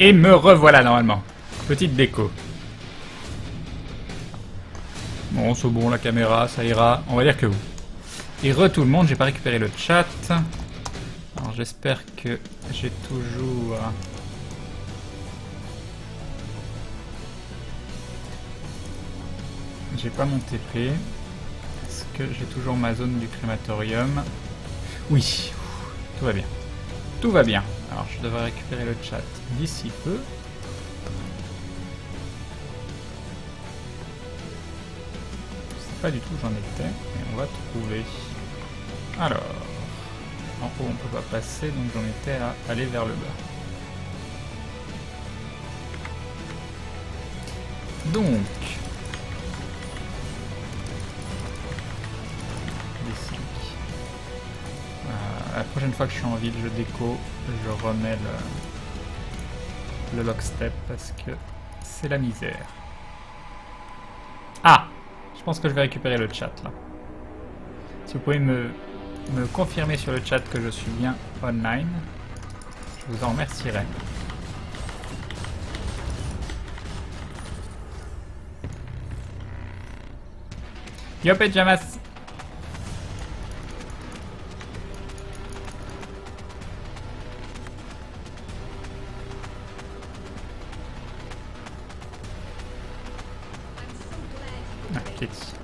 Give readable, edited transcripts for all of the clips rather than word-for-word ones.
Et me revoilà normalement. Petite déco. Bon, c'est bon, la caméra, ça ira. On va dire que oui. Et tout le monde, j'ai pas récupéré le chat. Alors j'espère que j'ai toujours... J'ai pas mon TP. Est-ce que j'ai toujours ma zone du crématorium? Oui, tout va bien. Tout va bien. Alors je devrais récupérer le chat d'ici peu. Je sais pas du tout où j'en étais, mais on va trouver. Alors, en haut on peut pas passer, donc j'en étais à aller vers le bas. Donc, la prochaine fois que je suis en ville, je déco, je remets le lockstep parce que c'est la misère. Ah! Je pense que je vais récupérer le chat là. Si vous pouvez me confirmer sur le chat que je suis bien online, je vous en remercierai. Yo Pajamas! Ah, Kitty.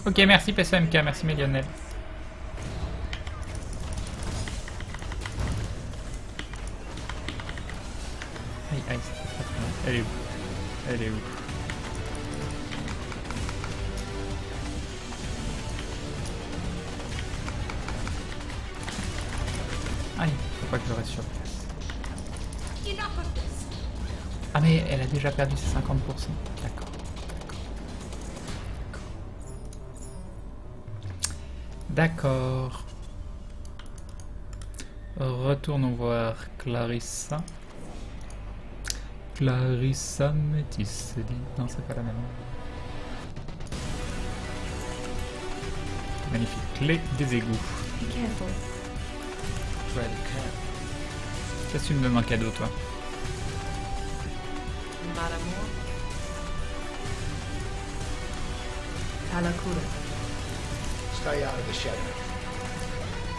Ok, merci PCMK, merci Millionel. Aïe, aïe, ça fait très mal. Elle est où? Elle est où? Aïe, faut pas que je reste sur place. Ah mais elle a déjà perdu ses 50%. D'accord. D'accord. Retournons voir Clarissa. Clarissa Métis. Non, c'est pas la même. Magnifique. Clé des égouts. Qu'est-ce que tu me donnes en cadeau, toi?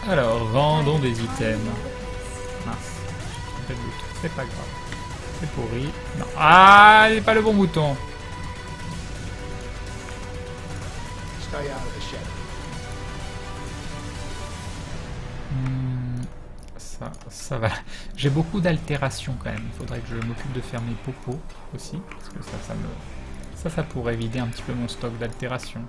Alors, vendons des items. Mince. C'est pas grave. C'est pourri. Non. Ah, c'est pas le bon bouton. Ça va. J'ai beaucoup d'altérations quand même. Il faudrait que je m'occupe de faire mes popos aussi. Parce que ça pourrait vider un petit peu mon stock d'altérations.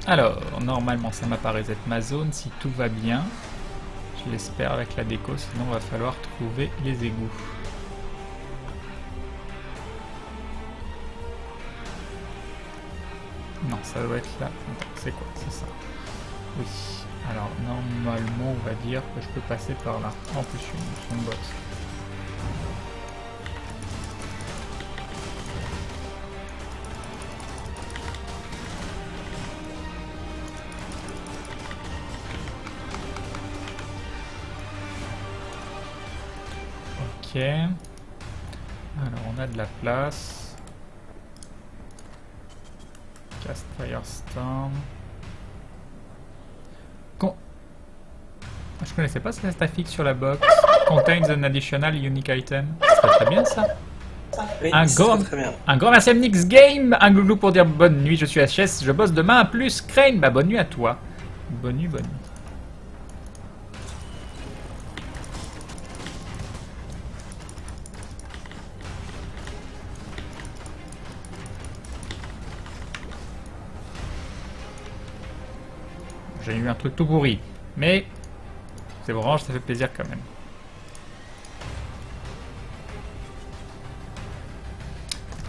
Alors, normalement ça m'apparaît être ma zone si tout va bien. Je l'espère avec la déco, sinon il va falloir trouver les égouts. Non, ça doit être là. C'est quoi? C'est ça. Oui. Alors, normalement, on va dire que je peux passer par là. En plus, je suis une botte. Ok. Alors, on a de la place. Cast Firestorm. Je connaissais pas cet affixe sur la box. Contains an additional unique item. C'est très bien ça. Oui, Un grand merci à Nix Game. Un glouglou pour dire bonne nuit. Je suis HS. Je bosse demain. Plus Crane. Bah bonne nuit à toi. Bonne nuit, bonne nuit. J'ai eu un truc tout pourri. Mais c'est orange, ça fait plaisir quand même.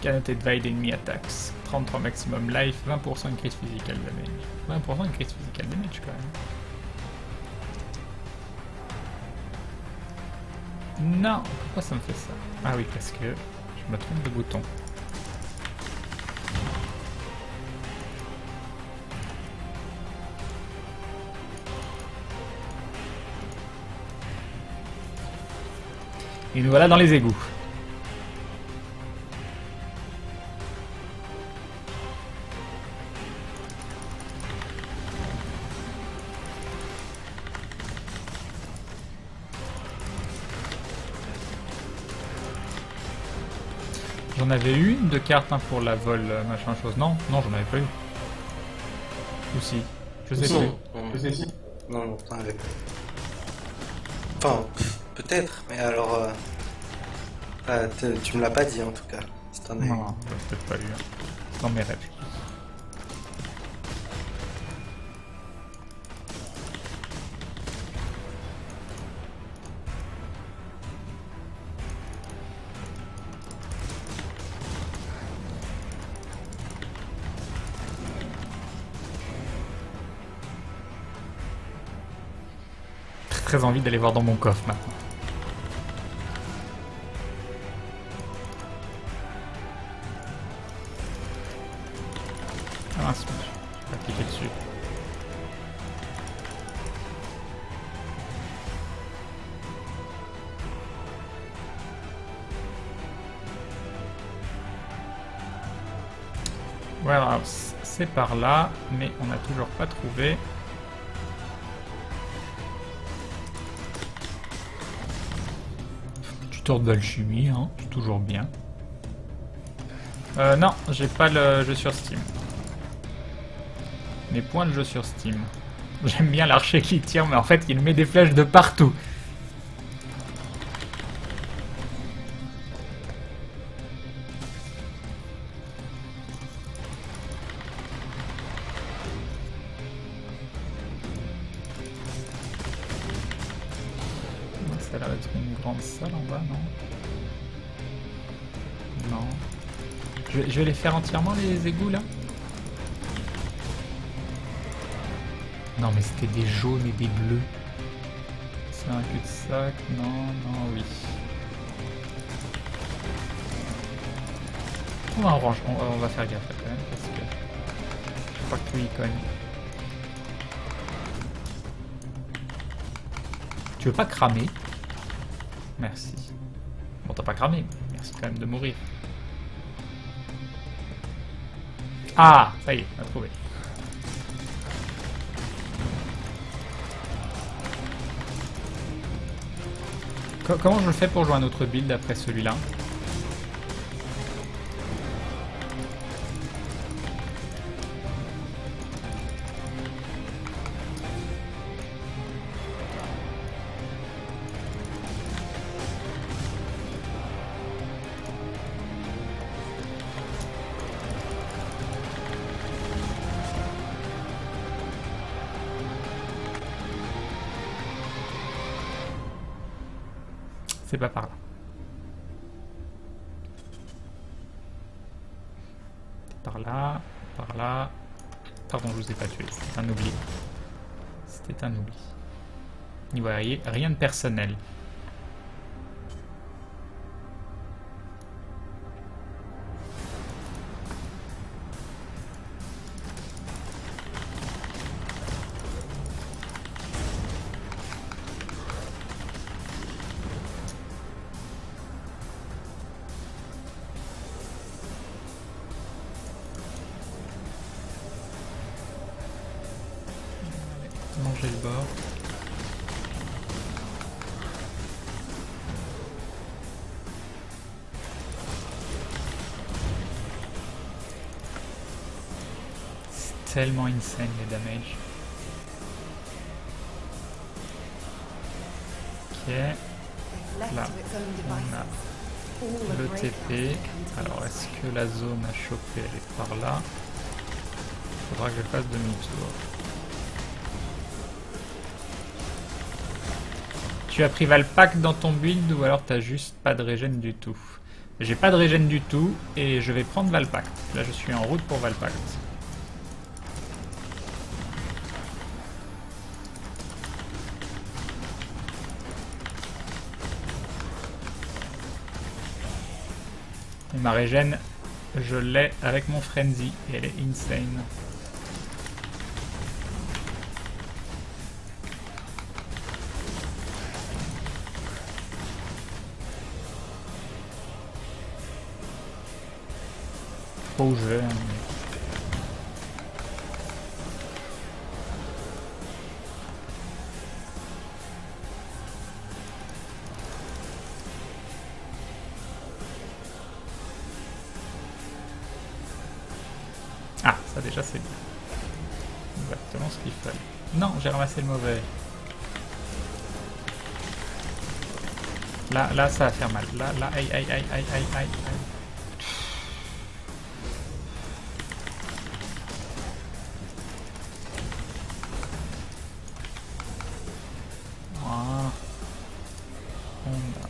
Cannot evade enemy attacks. 33 maximum life, 20% increase physical damage. 20% increase physical damage quand même. Non, pourquoi ça me fait ça? Ah oui, parce que je me trompe de bouton. Et nous voilà dans les égouts. J'en avais eu une de carte hein, pour la vol, machin chose. Non, non, j'en avais pas eu. Ou si. Je sais plus. Je sais si. Non, t'en avais pas. Enfin, peut-être, mais alors... tu me l'as pas dit en tout cas. Si t'en as eu. Non, j'en ai peut-être pas eu. Dans mes rêves. Très envie d'aller voir dans mon coffre maintenant. Ah mince, je vais pas cliquer dessus. Voilà, c'est par là, mais on n'a toujours pas trouvé. Tuteur de alchimie, hein, c'est toujours bien. Non, j'ai pas le jeu sur Steam. Mes points de jeu sur Steam. J'aime bien l'archer qui tire, mais en fait, il met des flèches de partout. Ça a l'air d'être une grande salle en bas, non? Non. Je vais les faire entièrement, les égouts, là? Non, mais c'était des jaunes et des bleus. C'est un cul-de-sac? Non, non, oui. On va orange, on va faire gaffe quand même, parce que je crois que tout y cogne. Tu veux pas cramer? Merci. Bon, t'as pas cramé, merci quand même de mourir. Ah, ça y est, on a trouvé. Comment je fais pour jouer un autre build après celui-là? C'est pas par là. Par là, par là. Pardon, je vous ai pas tué. C'était un oubli. C'était un oubli. Vous voyez, rien de personnel. Manger le bord. C'est tellement insane les damage. Ok. Là, on a le TP. Alors, est-ce que la zone à choper, elle est par là? Il faudra que je fasse demi-tour. Tu as pris Valpact dans ton build ou alors t'as juste pas de régène du tout? J'ai pas de régène du tout et je vais prendre Valpact. Là je suis en route pour Valpact. Et ma régène, je l'ai avec mon Frenzy et elle est insane. pas où je vais. Hein. Ah, ça déjà c'est bien. Exactement ce qu'il fallait. Non, j'ai ramassé le mauvais. Là, ça va faire mal. Là, aïe, aïe, aïe, aïe, aïe, aïe. Voilà. On a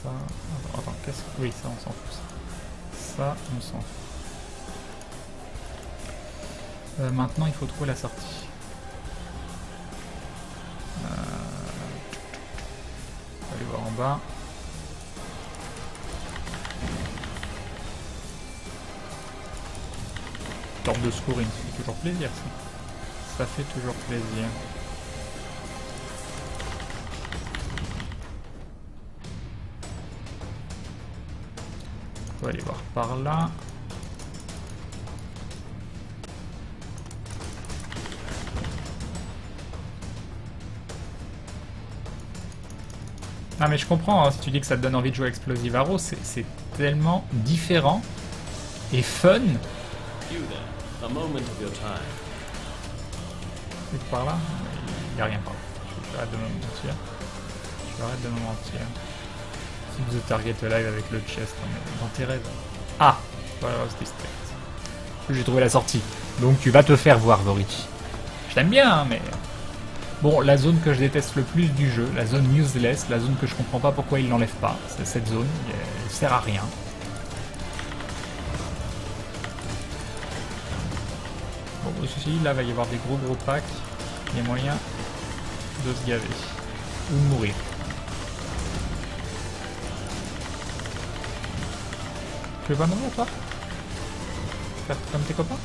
ça. Attends, qu'est-ce que... Oui, ça, on s'en fout. Ça, on s'en fout. Maintenant, il faut trouver la sortie. On va aller voir en bas. Torbe de secours, ça fait toujours plaisir, ça. Ça fait toujours plaisir. On va aller voir par là. Ah mais je comprends, hein, si tu dis que ça te donne envie de jouer Explosive Arrow, c'est tellement différent et fun. Et par là, il n'y a rien par là. Je arrête de me mentir. Je arrête de me mentir. Si vous target live avec le chest dans tes rêves. Ah, voilà, c'était strict. J'ai trouvé la sortie. Donc tu vas te faire voir, Vorici. Je t'aime bien, hein, mais... Bon, la zone que je déteste le plus du jeu, la zone useless, la zone que je comprends pas pourquoi il l'enlève pas, c'est cette zone, elle sert à rien. Bon, ceci, là, va y avoir des gros packs, il y a moyen de se gaver, ou de mourir. Tu veux pas mourir, toi? Faire comme tes copains?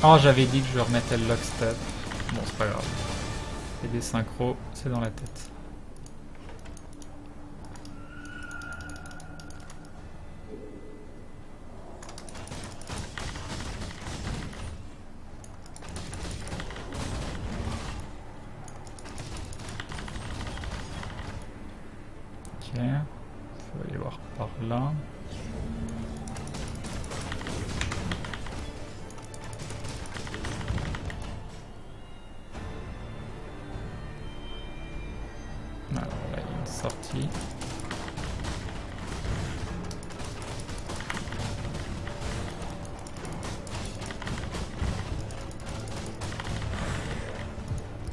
Oh, j'avais dit que je remettais le lockstep. Bon, c'est pas grave. Et des synchros, c'est dans la tête. Ok. Faut aller voir par là. Alors là, il y a une sortie.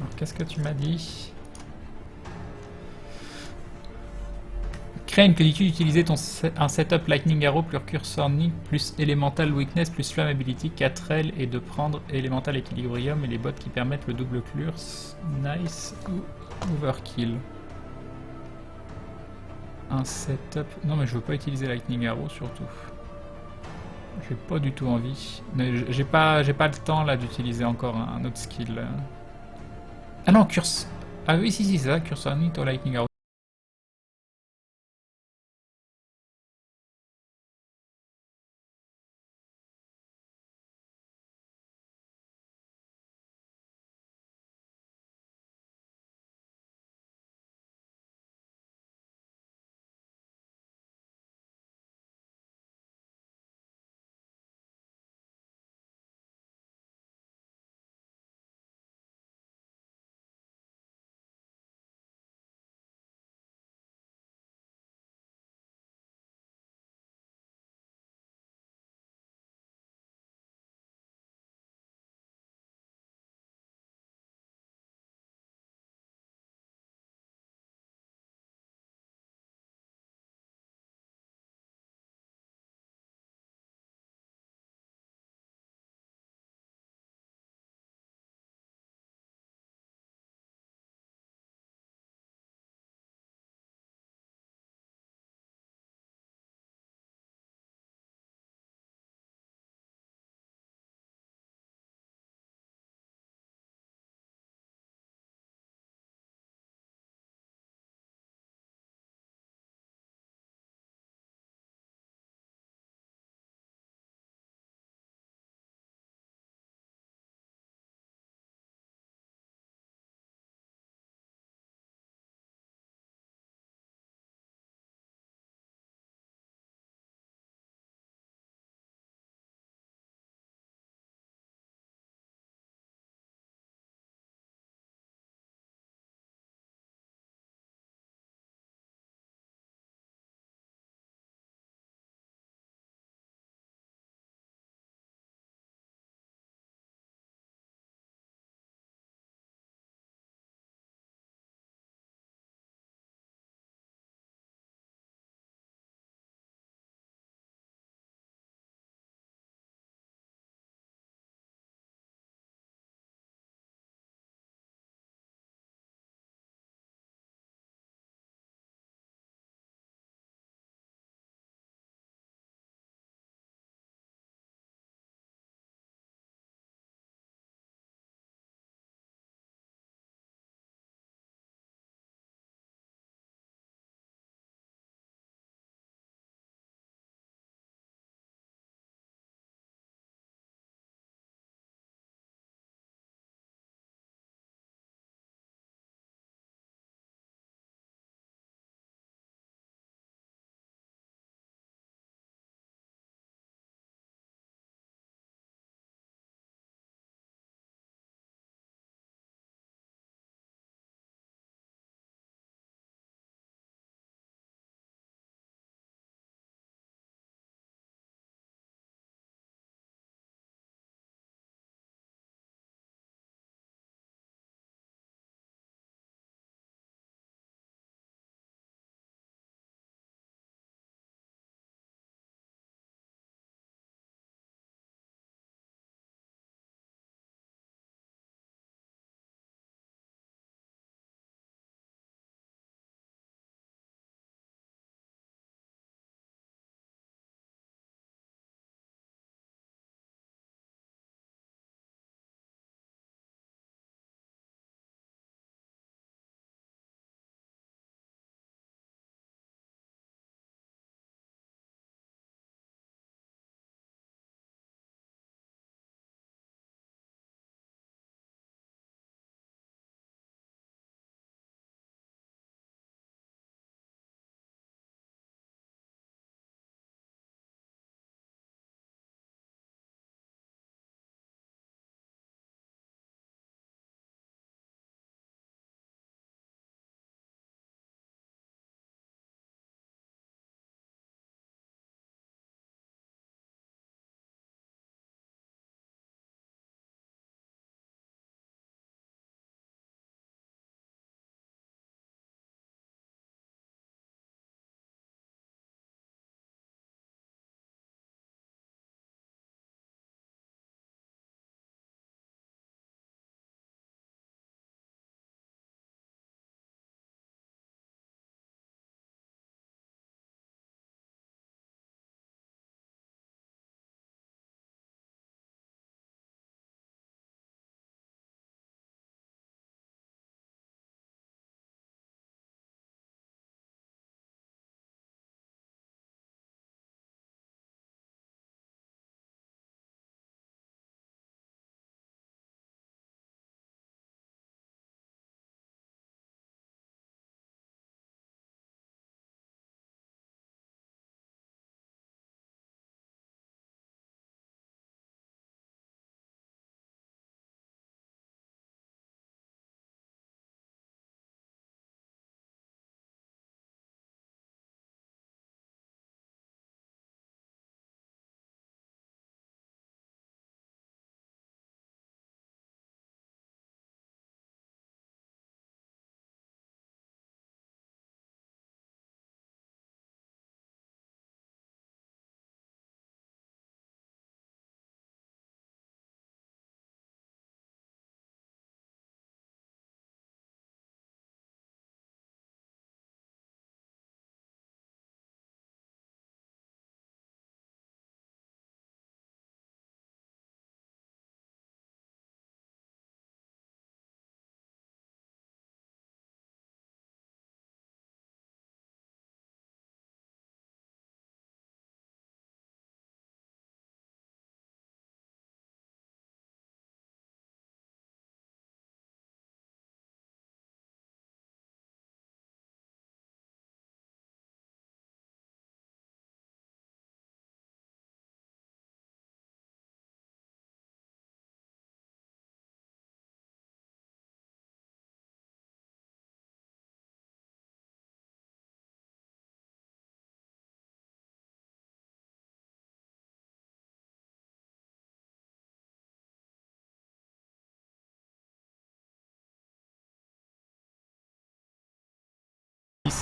Alors, qu'est-ce que tu m'as dit? Crane, que dis-tu d'utiliser un setup Lightning Arrow plus Cursor Nick plus Elemental Weakness plus Flammability 4L et de prendre Elemental Equilibrium et les bots qui permettent le double curse? Nice ou Overkill? Un setup... Non mais je veux pas utiliser Lightning Arrow surtout. J'ai pas du tout envie. J'ai pas le temps là d'utiliser encore un autre skill. Ah non, Curse... Ah oui, si, c'est ça, Cursor Nick ou Lightning Arrow.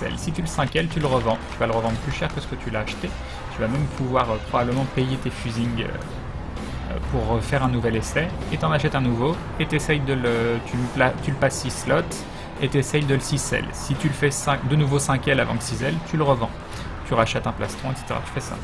6L. Si tu le 5L, tu le revends. Tu vas le revendre plus cher que ce que tu l'as acheté. Tu vas même pouvoir probablement payer tes fusings pour faire un nouvel essai. Et t'en achètes un nouveau. Et t'essayes de tu le passes 6 slots. Et t'essayes de le 6L. Si tu le fais de nouveau 5L avant que 6L, tu le revends. Tu rachètes un plastron, etc. Tu fais ça.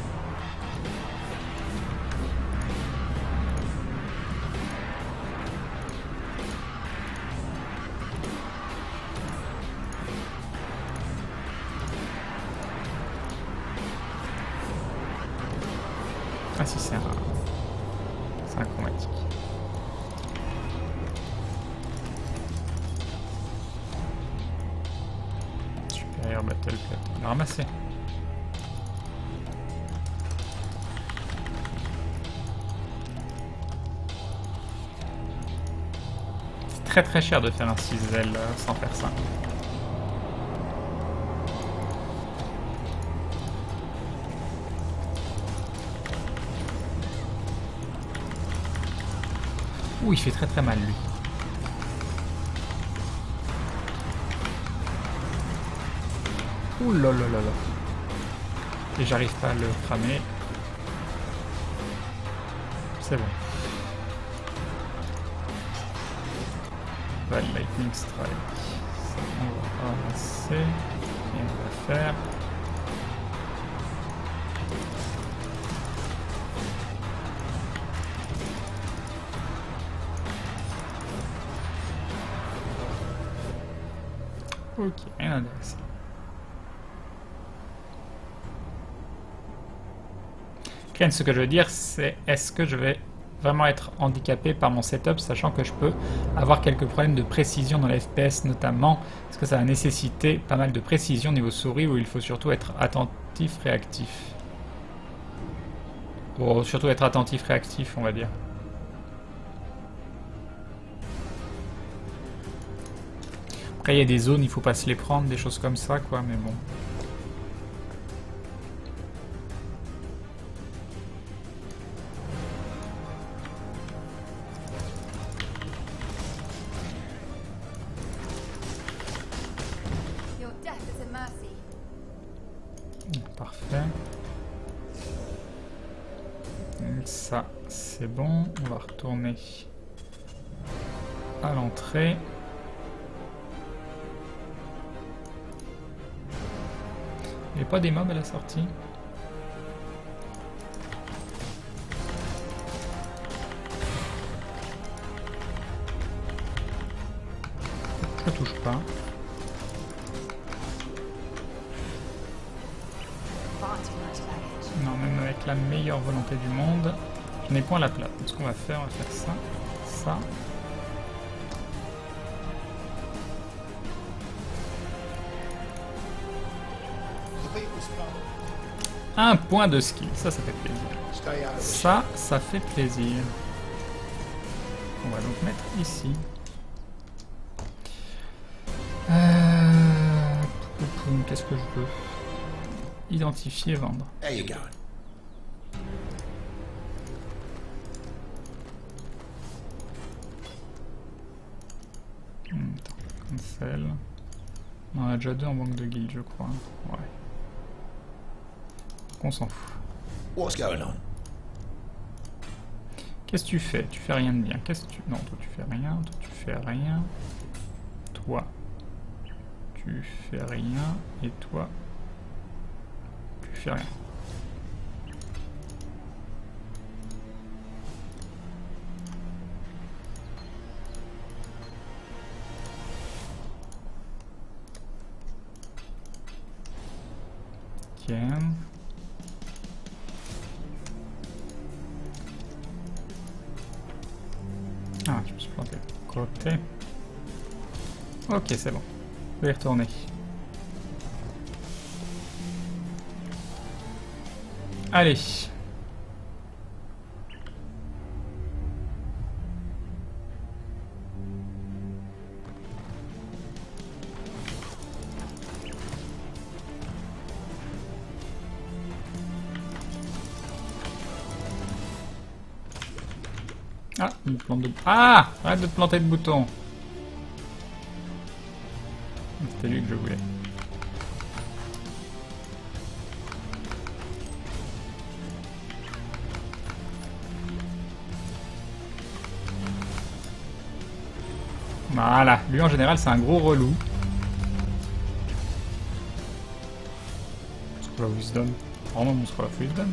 Ah si, c'est un chromatique. Supérieur Battle Plate. On l'a ramassé. C'est très très cher de faire un 6L sans faire ça. Ouh, il fait très très mal lui. Ouh là là là là. Et j'arrive pas à le cramer. C'est bon. Val Lightning Strike. Ça, on va ramasser. Et on va faire. Ok, rien d'intéressant. Ken, ce que je veux dire, c'est est-ce que je vais vraiment être handicapé par mon setup, sachant que je peux avoir quelques problèmes de précision dans les FPS notamment, parce que ça va nécessiter pas mal de précision niveau souris, où il faut surtout être attentif, réactif. Bon, surtout être attentif, réactif, on va dire. Après, il y a des zones, il faut pas se les prendre, des choses comme ça, quoi, mais bon. Parfait. Ça, c'est bon. On va retourner à l'entrée. Il n'y a pas des mobs à la sortie? Je touche pas. Non, même avec la meilleure volonté du monde, je n'ai point la plate. Donc ce qu'on va faire ça, ça. Un point de skill, ça fait plaisir. Ça fait plaisir. On va donc mettre ici. Qu'est-ce que je veux? Identifier, vendre. Cancel. On en a déjà deux en banque de guild, je crois. Ouais. On s'en fout. Qu'est-ce que tu fais? Tu fais rien de bien. Qu'est-ce que tu... Non, toi tu fais rien. Toi tu fais rien. Toi tu fais rien. Et toi tu fais rien. Ok. Ah, je me suis planté de côté. Ok, c'est bon. Je vais y retourner. Allez. Ah, une plante de... Ah! Arrête de te planter de bouton. C'était lui que je voulais. Voilà, lui en général c'est un gros relou. Scroll of Wisdom. Vraiment mon Scroll of Wisdom.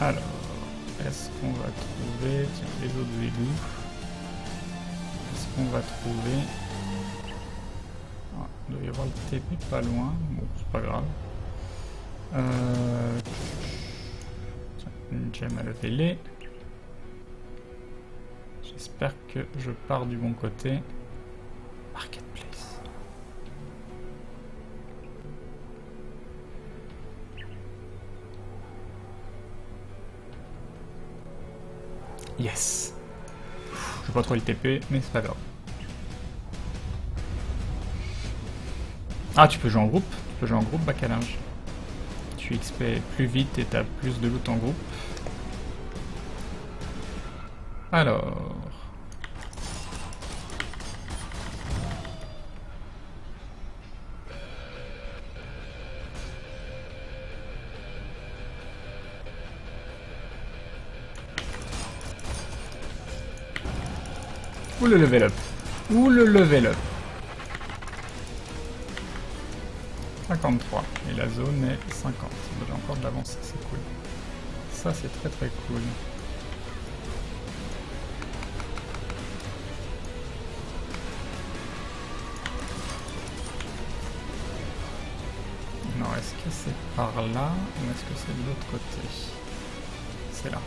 Alors, est-ce qu'on va trouver... Tiens, les autres égouts. Est-ce qu'on va trouver... Ah, il doit y avoir le TP pas loin. Bon, c'est pas grave. Tiens, une gemme à lever les. J'espère que je pars du bon côté. Marketplace. Yes. Je vais pas trop le TP, mais c'est pas grave. Ah, tu peux jouer en groupe. Tu peux jouer en groupe, bac à linge. Tu XP plus vite et t'as plus de loot en groupe. Alors... Ou le level up. Ou le level up. 53. Et la zone est 50. J'ai encore de l'avance, c'est cool. Ça c'est très très cool. Non, est-ce que c'est par là ou est-ce que c'est de l'autre côté? C'est là.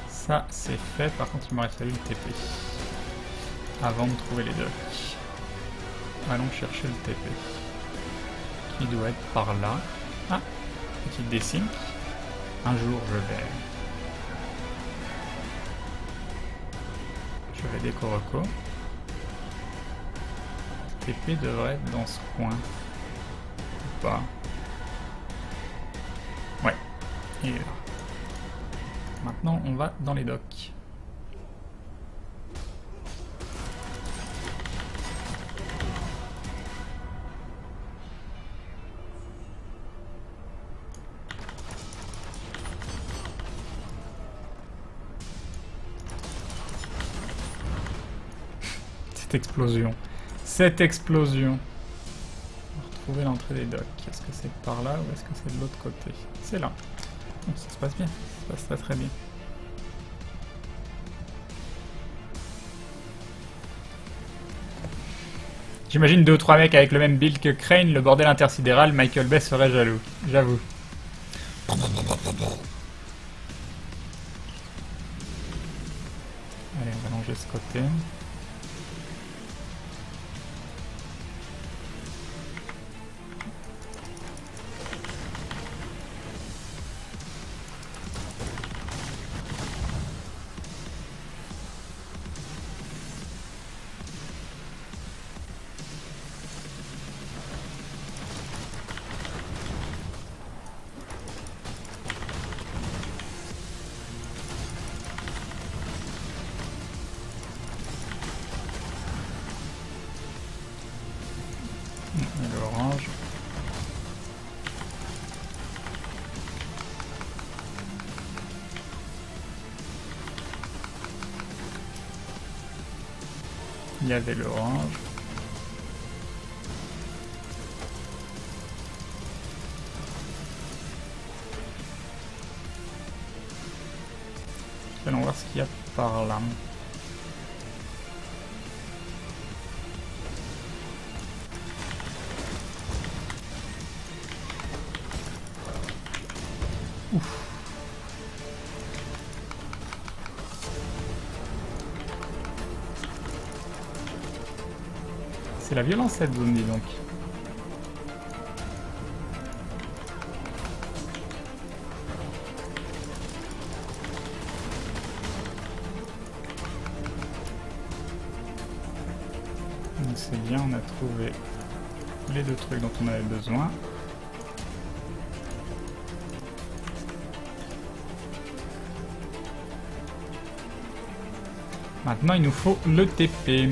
Ça c'est fait, par contre il m'aurait fallu le TP avant de trouver les docks. Allons chercher le TP qui doit être par là. Ah, petite desync. Un jour je vais déco reco. TP devrait être dans ce coin ou pas? Ouais, il est là. Maintenant, on va dans les docks. Cette explosion. Cette explosion. On va retrouver l'entrée des docks. Est-ce que c'est par là ou est-ce que c'est de l'autre côté? C'est là. Bon, ça se passe bien. Ça se passe très très bien. J'imagine 2 ou 3 mecs avec le même build que Crane, le bordel intersidéral, Michael Bay serait jaloux. J'avoue. Allez, on va longer ce côté. Et l'orange. Il y avait l'orange. Allons voir ce qu'il y a par là. Ouf. C'est la violence cette zone, dis donc. c'est bien, on a trouvé les 2 trucs dont on avait besoin. Maintenant, il nous faut le TP.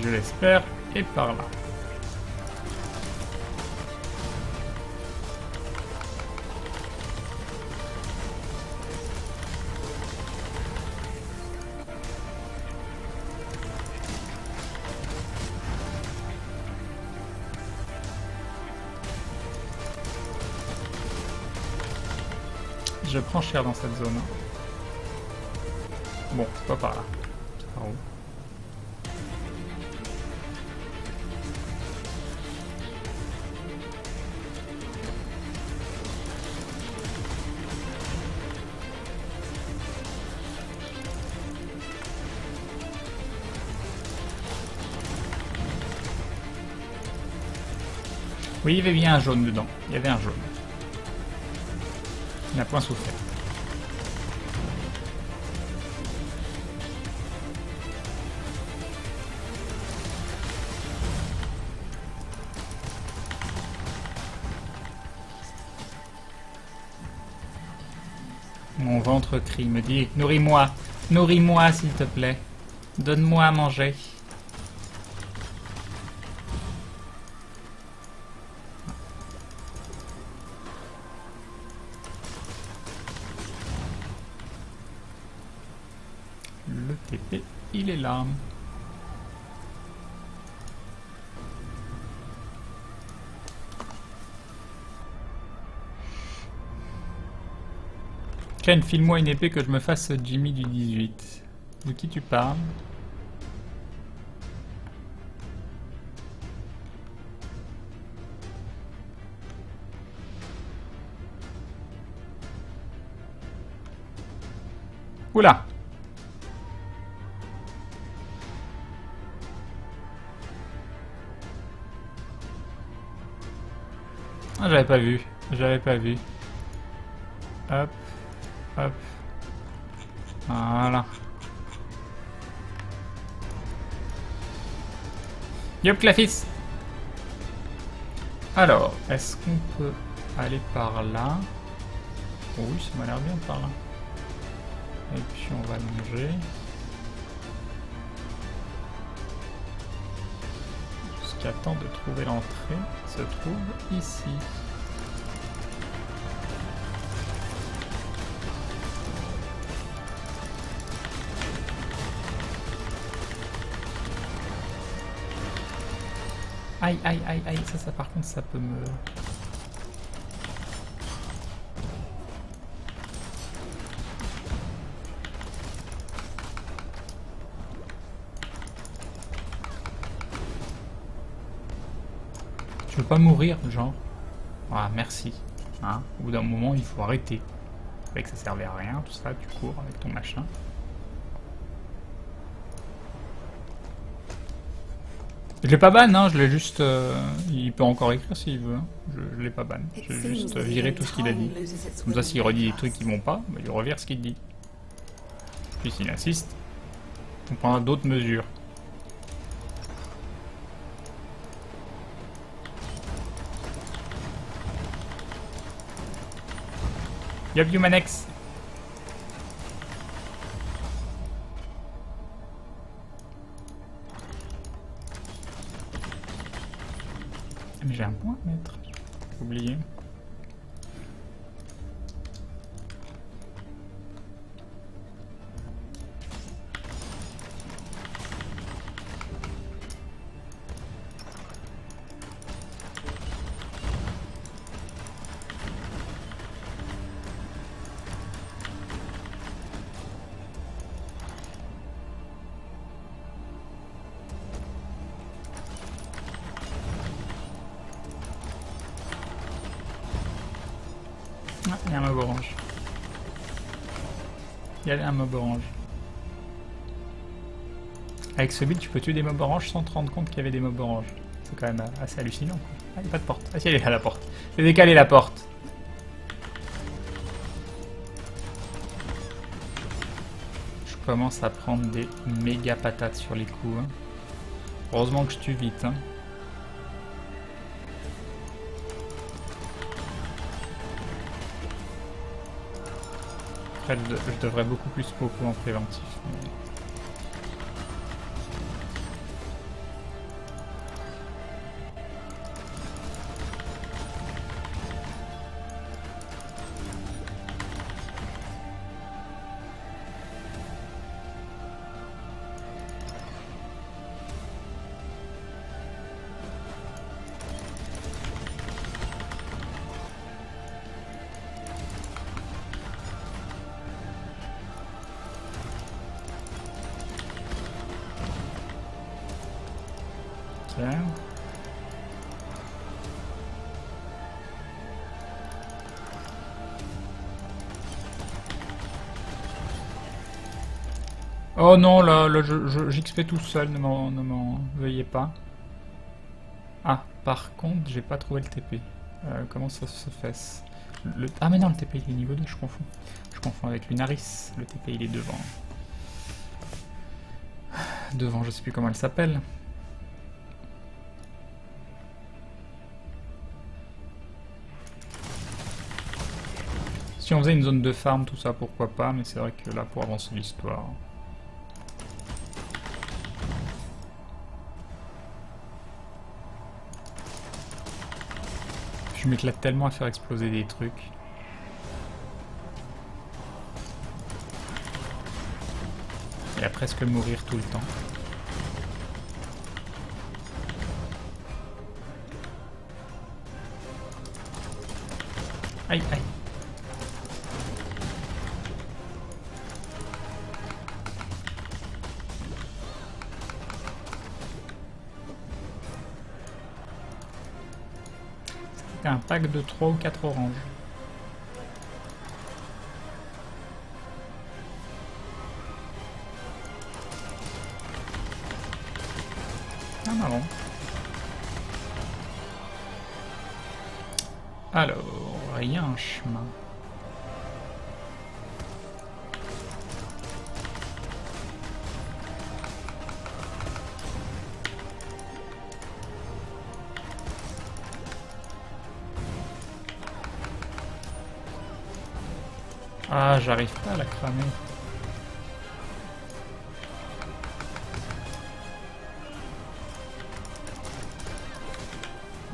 Je l'espère, et par là. Je prends cher dans cette zone. Bon, c'est pas par là. C'est par où? Oui, il y avait bien un jaune dedans. Il y avait un jaune. Il n'a point souffert. Mon ventre crie, me dit « Nourris-moi, nourris-moi s'il te plaît. Donne-moi à manger. » Le TP, il est là. Ken, file-moi une épée que je me fasse Jimmy du 18. De qui tu parles? Oula! Ah, j'avais pas vu. J'avais pas vu. Hop. Hop. Voilà. Yop, Clafis! Alors, est-ce qu'on peut aller par là? Oh oui, ça m'a l'air bien par là. Et puis on va longer. Jusqu'à temps de trouver l'entrée, se trouve ici. Aïe, aïe, aïe, aïe, ça par contre, ça peut me... Je veux pas mourir, genre. Ah, merci. Hein, au bout d'un moment, il faut arrêter. Vous savez que ça servait à rien, tout ça, tu cours avec ton machin. Je l'ai pas ban, hein, je l'ai juste... il peut encore écrire s'il veut. Hein. Je l'ai pas ban. J'ai juste viré tout ce qu'il a dit. Comme ça, s'il redit des trucs qui vont pas, bah, il revire ce qu'il dit. Puis s'il insiste, on prendra d'autres mesures. Yop, Humanex! Mais j'ai un point à mettre. J'ai oublié. Il y a un mob orange. Avec ce build, tu peux tuer des mobs oranges sans te rendre compte qu'il y avait des mobs oranges. C'est quand même assez hallucinant. Quoi. Ah, il n'y a pas de porte. Ah si, elle est là, la porte. J'ai décalé la porte. Je commence à prendre des méga patates sur les coups. Hein. Heureusement que je tue vite. Hein. Après, je devrais beaucoup plus popo en préventif. Mais... Oh non, là j'XP tout seul, ne m'en veuillez pas. Ah, par contre, j'ai pas trouvé le TP. Comment ça se fait Ah mais non, le TP il est niveau 2, je confonds. Je confonds avec Lunaris, le TP il est devant. Devant, je sais plus comment elle s'appelle. Si on faisait une zone de farm, tout ça, pourquoi pas, mais c'est vrai que là, pour avancer l'histoire... Je m'éclate tellement à faire exploser des trucs. Et à presque mourir tout le temps. Aïe, aïe. Un pack de 3 ou 4 oranges. Ah marrant. Alors, rien un chemin. Ah, j'arrive pas à la cramer.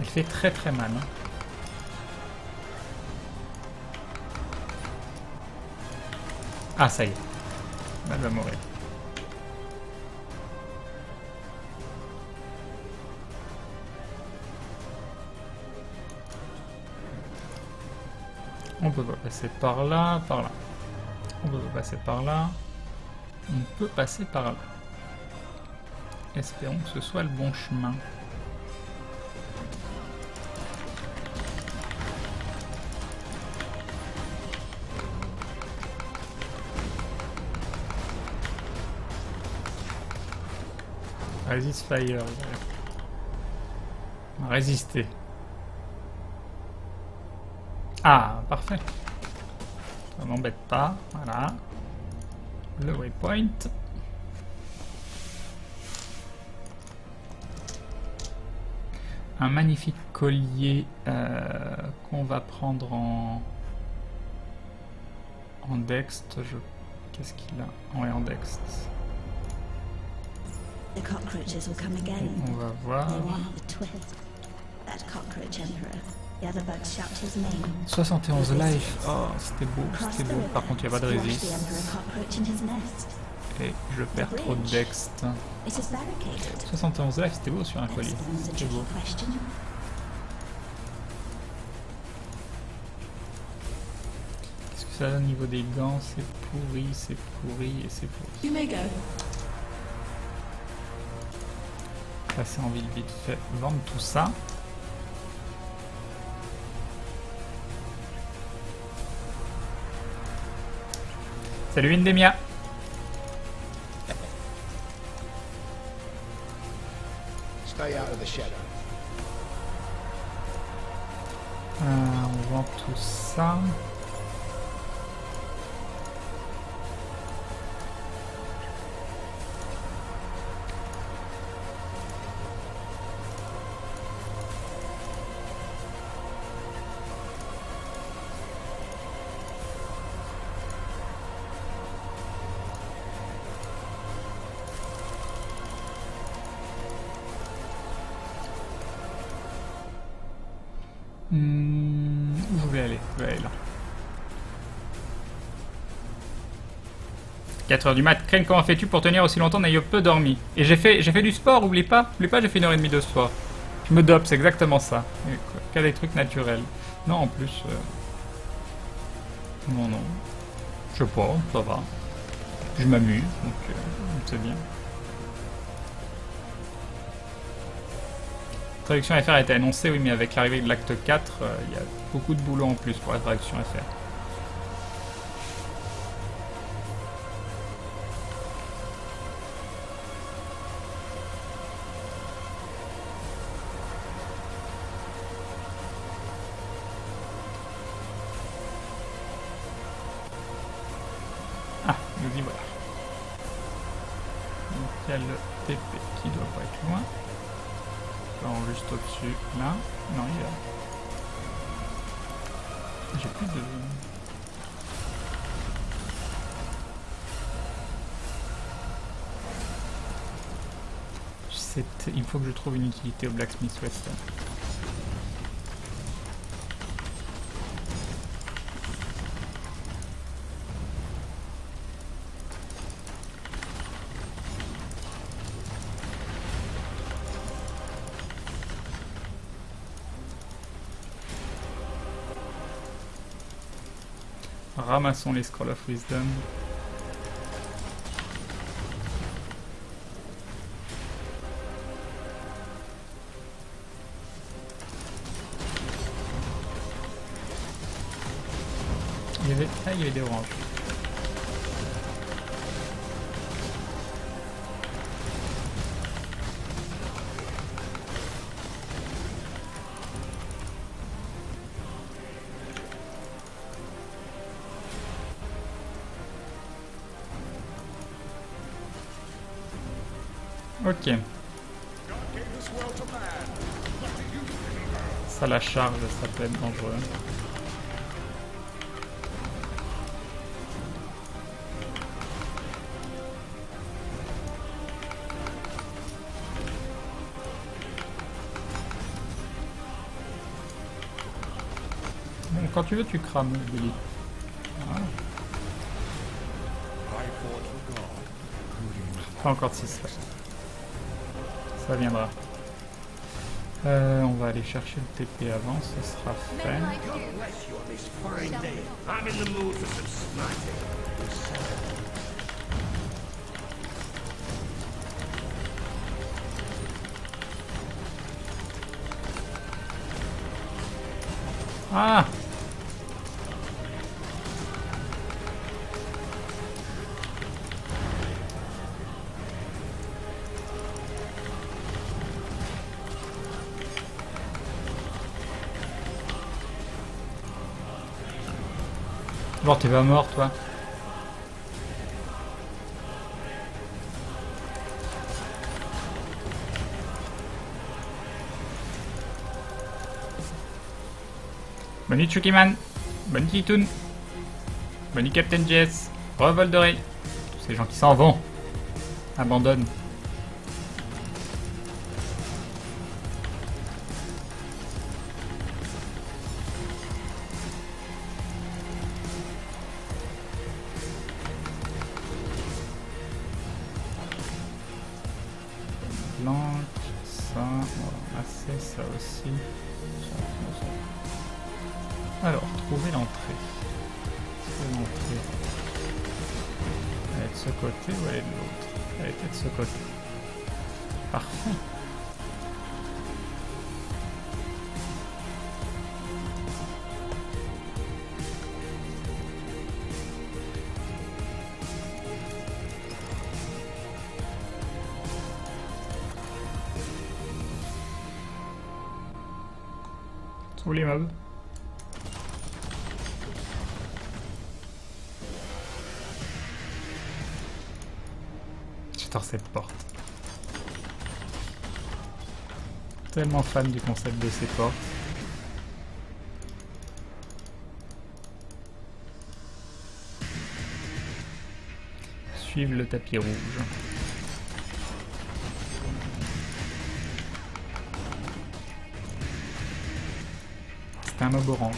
Elle fait très très mal. Hein. Ah, ça y est. Elle va mourir. On peut pas passer par là, par là. On peut pas passer par là. On peut passer par là. Espérons que ce soit le bon chemin. Resist fire. On va résister. Ah, parfait. Ça m'embête pas. Voilà. Le waypoint. Un magnifique collier qu'on va prendre en dext. Qu'est-ce qu'il a? Ouais, en dext. On va voir. 71 life. Oh, c'était beau, c'était beau. Par contre, il n'y a pas de résist. Et je perds trop de dext. 71 life, c'était beau sur un collier. C'était beau. Qu'est-ce que ça donne au niveau des gants? C'est pourri et c'est pourri. Passer en ville vite fait, vendre tout ça. Salut Indemia. Stay out of the shadow. On vend tout ça. Où je vais aller? Je vais aller là. 4h du mat. Crane, comment fais-tu pour tenir aussi longtemps n'ayant peu dormi? Et j'ai fait du sport, oublie pas. Oublie pas, j'ai fait 1h30 de sport. Je me dope, c'est exactement ça. Quel des trucs naturels. Non, en plus... Non, non. Je sais pas, ça va. Je m'amuse, donc c'est bien. Traduction FR a été annoncée, oui, mais avec l'arrivée de l'acte 4, il y a beaucoup de boulot en plus pour la traduction FR. Ah, nous y voilà. Donc il y a le TP qui doit pas être loin. Alors, juste au-dessus, là. Non, il est là. J'ai plus de... Il faut que je trouve une utilité au Blacksmith Western. Ramassons les Scroll of Wisdom. Il y avait des oranges. Ok. Ça, la charge, ça peut être dangereux. Bon, quand tu veux, tu crames, Billy. Voilà. Pas encore de 6. Ça viendra. On va aller chercher le TP avant, ce sera fait. Ah! Bon, t'es pas mort, toi. Bonne nuit, Chukiman. Bonne nuit, Titoun. Bonne nuit, Captain Jess. Revol doré. Tous ces gens qui s'en vont. Abandonnent. Ça, voilà, assez, ça aussi. Alors, trouver l'entrée. L'entrée. Elle est de ce côté ou elle est de l'autre? Elle était de ce côté. Parfait. Où les mobs? J'adore cette porte. Tellement fan du concept de ces portes. Suivre le tapis rouge. C'est un mob orange.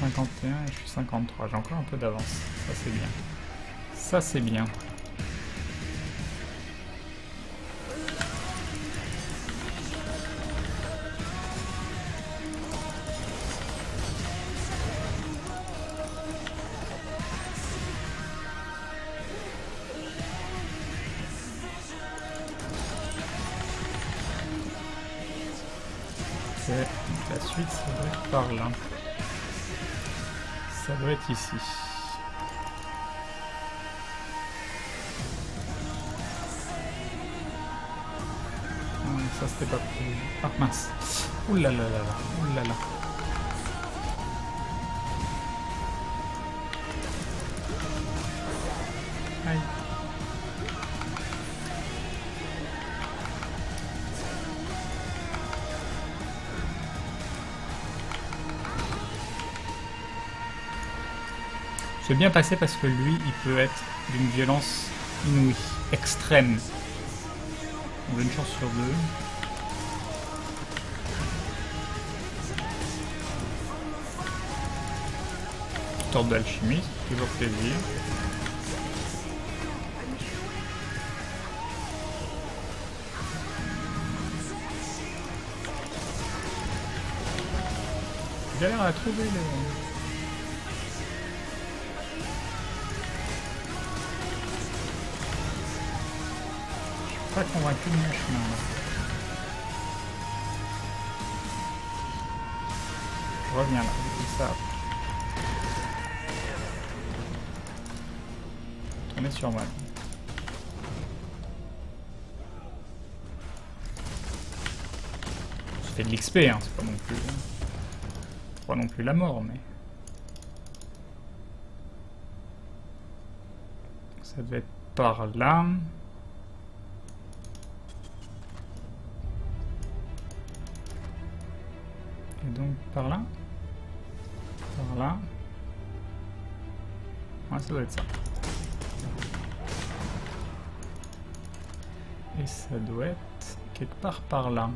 51 et je suis 53. J'ai encore un peu d'avance. Ça c'est bien. Ça c'est bien. Ok, la suite ça doit être par là. Ça doit être ici. Ça c'était pas prévu. Ah mince. Ouh là là là là. Ouh là là. Aïe. Je vais bien passer parce que lui, il peut être d'une violence inouïe, extrême. On a une chance sur deux. Sorte d'alchimie, toujours plaisir. Je galère à trouver les... Pas convaincu de mon chemin là. Je reviens là, je dis ça. Tournez sur moi. Je fais de l'XP, hein, c'est pas non plus la mort, mais ça devait être par là. Et donc par là. Par là. Ouais, ça doit être ça. Et ça doit être quelque part par là.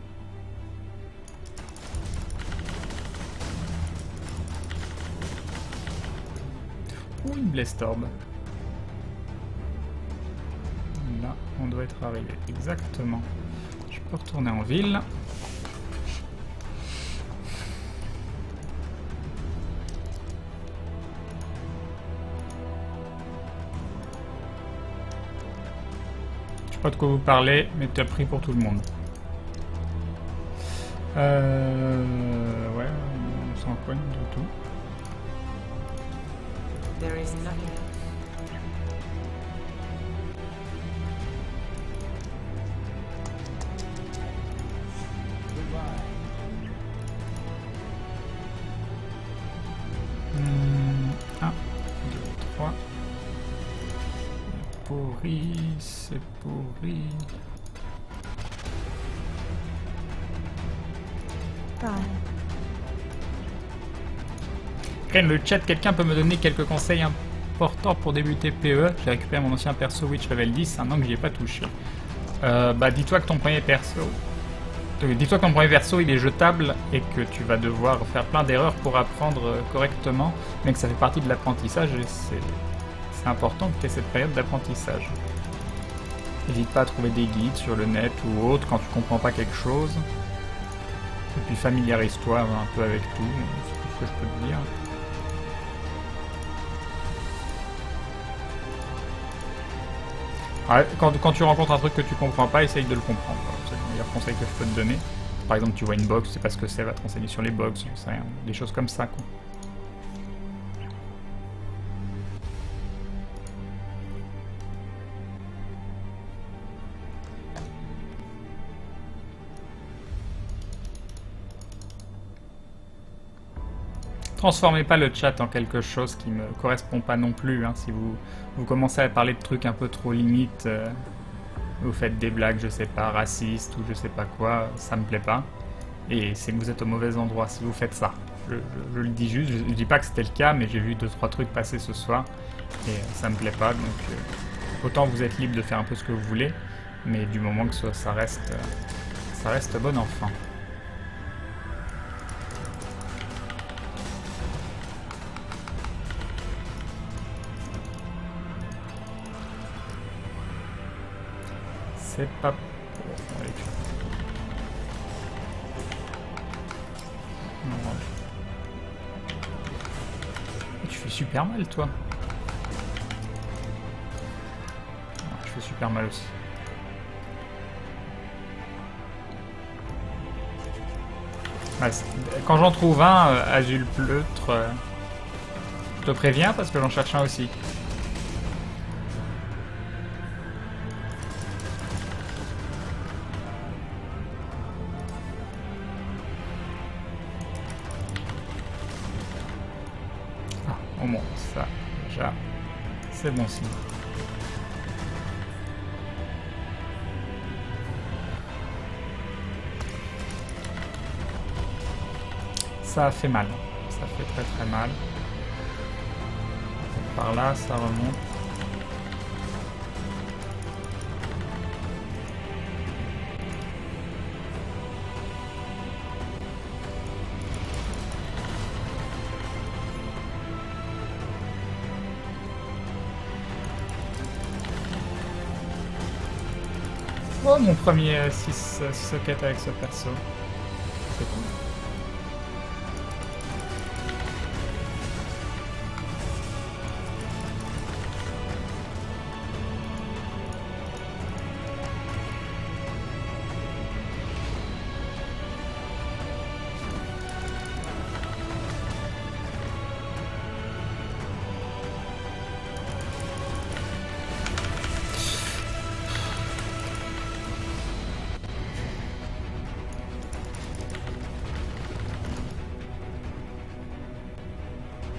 Ou une Blessed Orb. Là, on doit être arrivé. Exactement. Je peux retourner en ville. Je sais pas de quoi vous parlez, mais tu as pris pour tout le monde. Ouais, on s'en cogne du tout. There is nothing. Goodbye. 1, 2, 3. Pourri, c'est pourri. Ren, le chat, quelqu'un peut me donner quelques conseils importants pour débuter PE? J'ai récupéré mon ancien perso Witch level 10, c'est un an que j'y ai pas touché. Bah dis-toi que ton premier perso... Dis-toi que ton premier perso il est jetable et que tu vas devoir faire plein d'erreurs pour apprendre correctement, mais que ça fait partie de l'apprentissage et c'est important que tu aies cette période d'apprentissage. N'hésite pas à trouver des guides sur le net ou autre quand tu comprends pas quelque chose. Et puis familiarise-toi un peu avec tout, c'est tout ce que je peux te dire. Ouais, quand tu rencontres un truc que tu comprends pas, essaye de le comprendre. C'est le meilleur conseil que je peux te donner. Par exemple, tu vois une box, tu sais pas ce que c'est, va te renseigner sur les box, j'en sais rien. Des choses comme ça, quoi. Transformez pas le chat en quelque chose qui me correspond pas non plus. Hein. Si vous commencez à parler de trucs un peu trop limites, vous faites des blagues, je sais pas, racistes ou je sais pas quoi, ça me plaît pas. Et c'est que vous êtes au mauvais endroit si vous faites ça. Je le dis juste, je dis pas que c'était le cas, mais j'ai vu 2-3 trucs passer ce soir et ça me plaît pas. Donc autant vous êtes libre de faire un peu ce que vous voulez, mais du moment que ça reste bon enfant. C'est pas pour aller. Non. Tu fais super mal, toi. Je fais super mal aussi. Ouais, quand j'en trouve un, Azul Pleutre, je te préviens parce que j'en cherche un aussi. On monte, ça, déjà, c'est bon signe. Ça fait mal, ça fait très très mal. Par là, ça remonte. Oh, mon premier 6 sockets avec ce perso. C'est cool.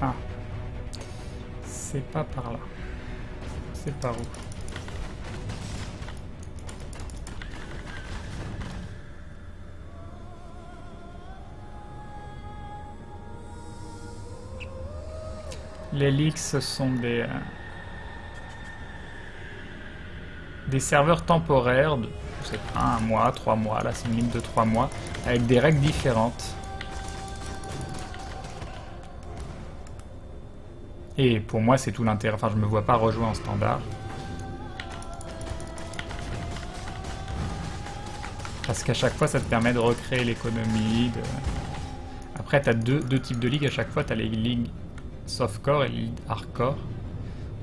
Ah. C'est pas par là. C'est par où? Les leaks, ce sont des serveurs temporaires de, je sais pas, 1 mois, 3 mois, là c'est une ligne de 3 mois, avec des règles différentes. Et pour moi, c'est tout l'intérêt. Enfin, je me vois pas rejouer en standard. Parce qu'à chaque fois, ça te permet de recréer l'économie. Après, tu as deux types de ligues. À chaque fois, tu as les ligues softcore et les ligues hardcore.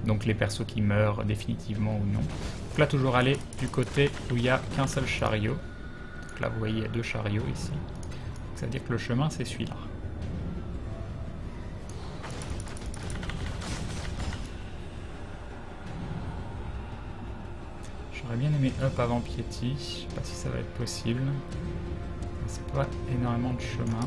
Donc les persos qui meurent définitivement ou non. Donc là, toujours aller du côté où il n'y a qu'un seul chariot. Donc là, vous voyez, il y a 2 chariots ici. Donc, ça veut dire que le chemin, c'est celui-là. J'aurais bien aimé up avant Piety, je sais pas si ça va être possible. C'est pas énormément de chemin.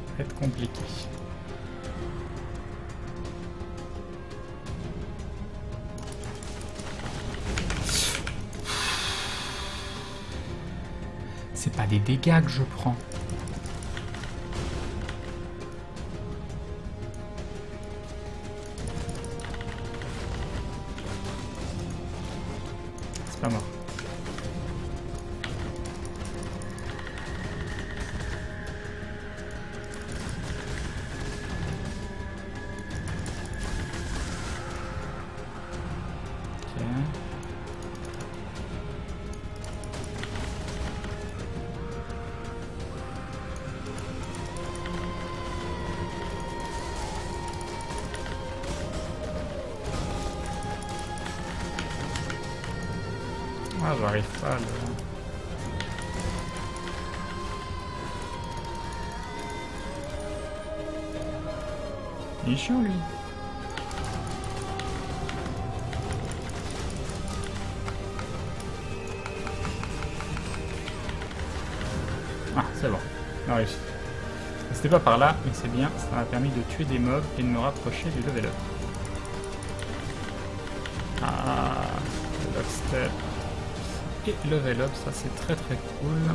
Ça va être compliqué. C'est pas des dégâts que je prends. C'est pas mort. Ok. Ah, j'arrive pas à le... Il est chiant lui. Ah, c'est bon. On a réussi. C'était pas par là, mais c'est bien. Ça m'a permis de tuer des mobs et de me rapprocher du level up. Ah, le lockstep. Et level up, ça c'est très très cool.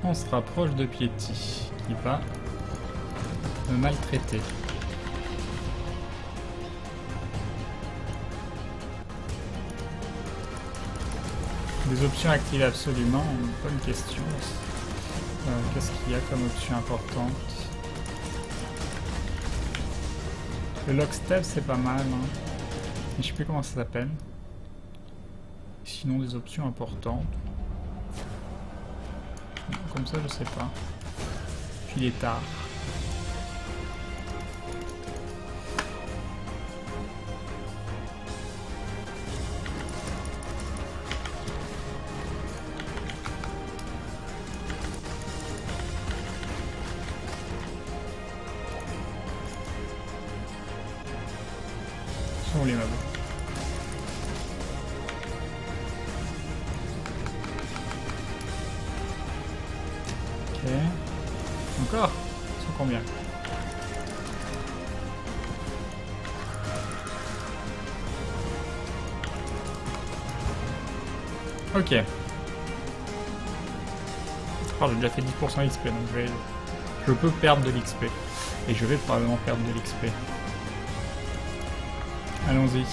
On se rapproche de Piety, qui va me maltraiter. Des options activées absolument, bonne question. Qu'est-ce qu'il y a comme option importante? Le lockstep c'est pas mal, hein. Mais je sais plus comment ça s'appelle. Sinon des options importantes. Comme ça, je sais pas. Puis il est tard. Sont où les meubles? Ok. Encore? Ils sont combien? Ok. Oh, j'ai déjà fait 10% XP, donc je peux perdre de l'XP. Et je vais probablement perdre de l'XP. Allons-y.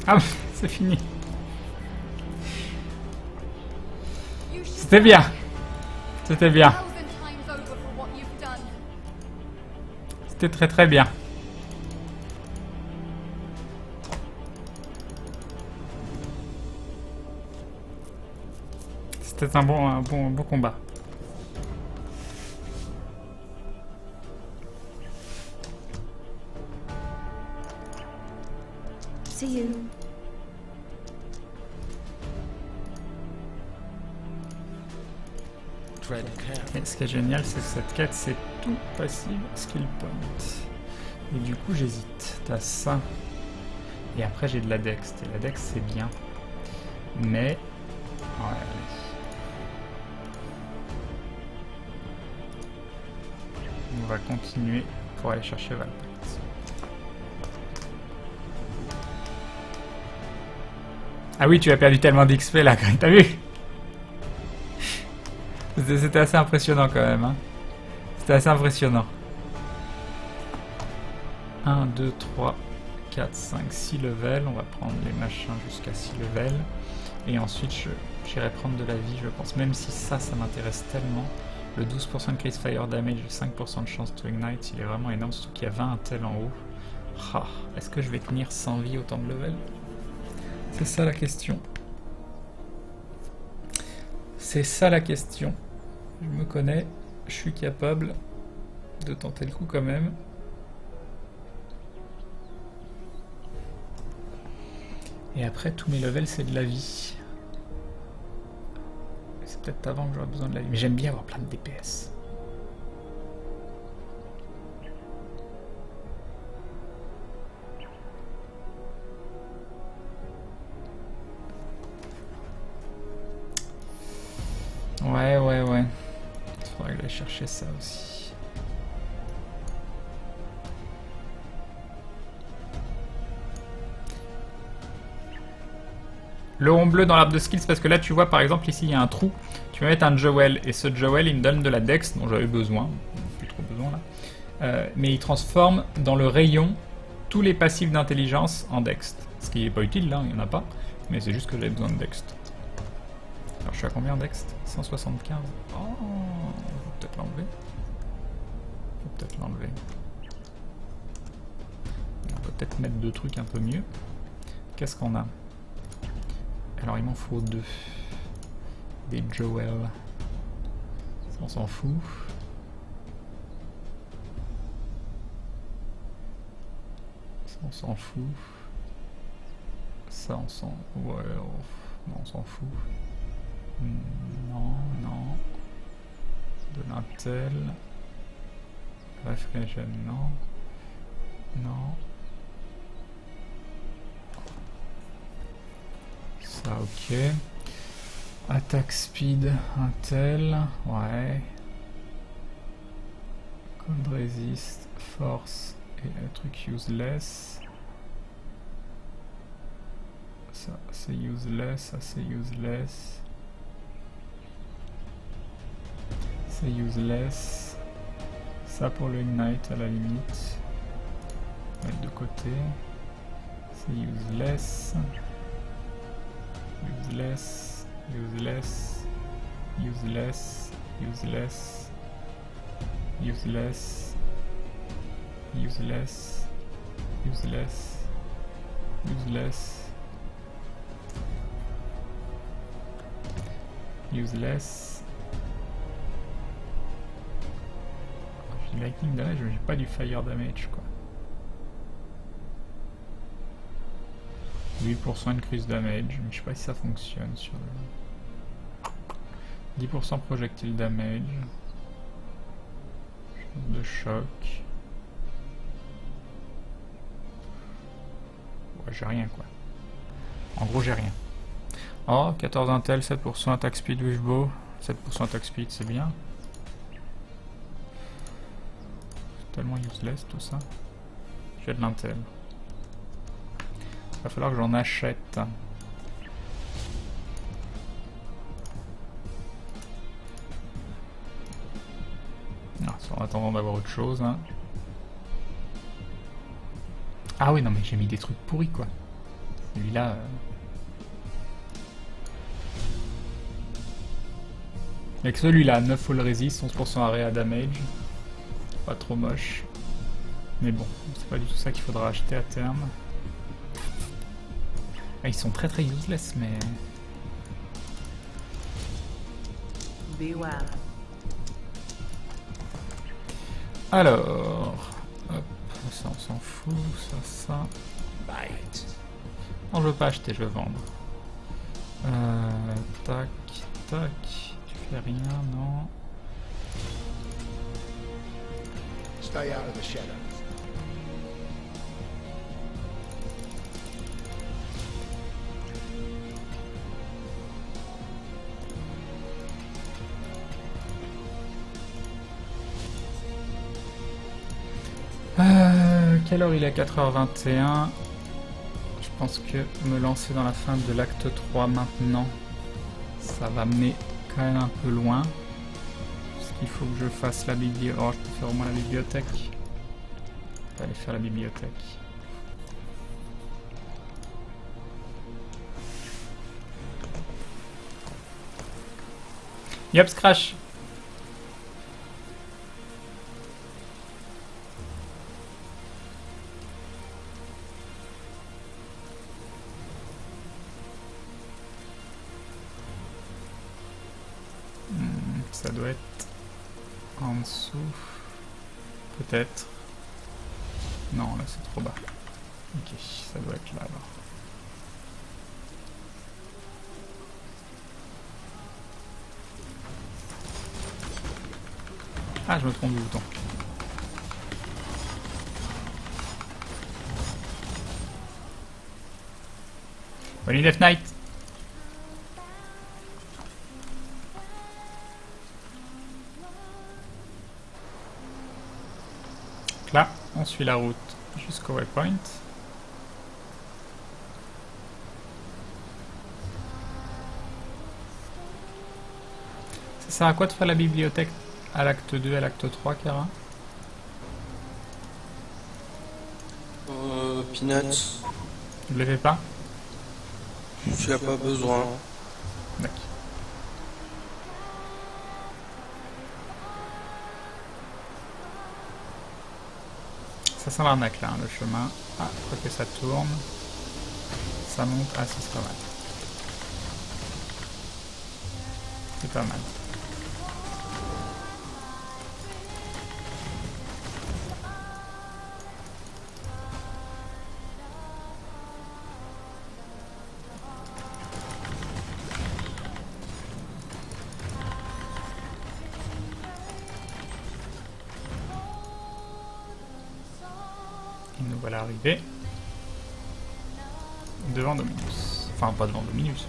Ah, c'est fini. C'était bien. C'était bien. C'était très très bien. C'était un bon combat. See you. Et ce qui est génial, c'est que cette quête, c'est tout passive skill point. Et du coup, j'hésite. T'as ça. Et après, j'ai de la dex. Et la dex, c'est bien. Mais... Ouais, allez. On va continuer pour aller chercher Valpalt. Ah oui, tu as perdu tellement d'XP là, t'as vu? C'était assez impressionnant quand même, hein. C'était assez impressionnant. 1, 2, 3, 4, 5, 6 levels. On va prendre les machins jusqu'à 6 levels. Et ensuite, j'irai prendre de la vie, je pense. Même si ça m'intéresse tellement. Le 12% de Case Fire Damage et 5% de chance to Ignite, il est vraiment énorme. Surtout qu'il y a 20 intels en haut. Ah, est-ce que je vais tenir sans vie autant de levels? C'est ça la question. C'est ça la question. Je me connais, je suis capable de tenter le coup quand même. Et après, tous mes levels, c'est de la vie. C'est peut-être avant que j'aurai besoin de la vie. Mais j'aime bien avoir plein de DPS. Ouais. Il faudrait que j'aille chercher ça aussi. Le rond bleu dans l'arbre de skills, parce que là tu vois par exemple ici il y a un trou, tu vas mettre un Jewel, et ce Jewel il me donne de la Dex, dont j'avais besoin, plus trop besoin là, mais il transforme dans le rayon tous les passifs d'intelligence en Dex, ce qui est pas utile là, il n'y en a pas, mais c'est juste que j'avais besoin de Dex. Alors je suis à combien en Dex? 175. Oh, on va peut-être l'enlever. On va peut-être mettre deux trucs un peu mieux. Qu'est-ce qu'on a? Alors il m'en faut deux. Des Jewel. Ça, on s'en fout. Ça on s'en fout. Ça on s'en... Ouais, non on s'en fout. Non. De l'intel. Refregen, non. Ça, ok. Attack speed, intel, ouais. Cold resist, force et un truc useless. Ça c'est useless, ça c'est useless. C'est useless. Ça pour le ignite à la limite. Mettre de côté. C'est useless. Useless. J'ai lightning damage, mais j'ai pas du fire damage quoi. 8% increase damage, mais je sais pas si ça fonctionne sur le... 10% projectile damage. De choc. Ouais, j'ai rien quoi. En gros, j'ai rien. Oh, 14 intel, 7% attack speed with bow. 7% attack speed, c'est bien. C'est tellement useless tout ça. J'ai de l'intel. Va falloir que j'en achète. En attendant d'avoir autre chose. Hein. Ah oui, non mais j'ai mis des trucs pourris quoi. Celui-là... Avec celui-là, 9 full resist, 11% area damage. Pas trop moche. Mais bon, c'est pas du tout ça qu'il faudra acheter à terme. Ah, ils sont très useless, mais... Beware. Alors... Hop, ça on s'en fout, ça... Non, je veux pas acheter, je veux vendre. Tac, tu fais rien, non. Stay out of the shadows. Quelle heure il est? 4h21. Je pense que me lancer dans la fin de l'acte 3 maintenant, ça va mener quand même un peu loin. Parce qu'il faut que je fasse la bibliothèque. Oh, je peux faire au moins la bibliothèque. Je vais aller faire la bibliothèque. Yep, Scratch. Ça doit être en dessous. Peut-être. Non, là c'est trop bas. Ok, ça doit être là alors. Ah, je me trompe de bouton. Bonne nuit, Death Knight. Donc là, on suit la route jusqu'au waypoint. Ça sert à quoi de faire la bibliothèque à l'acte 2 et à l'acte 3, Kara? Peanuts, Ne le fais pas? tu as pas besoin. D'accord. Ça sent l'arnaque là, hein, le chemin. Ah, quoi que ça tourne. Ça monte. Ah, si, c'est pas mal. C'est pas mal. Et nous voilà arrivés devant Dominus. Enfin, pas devant Dominus.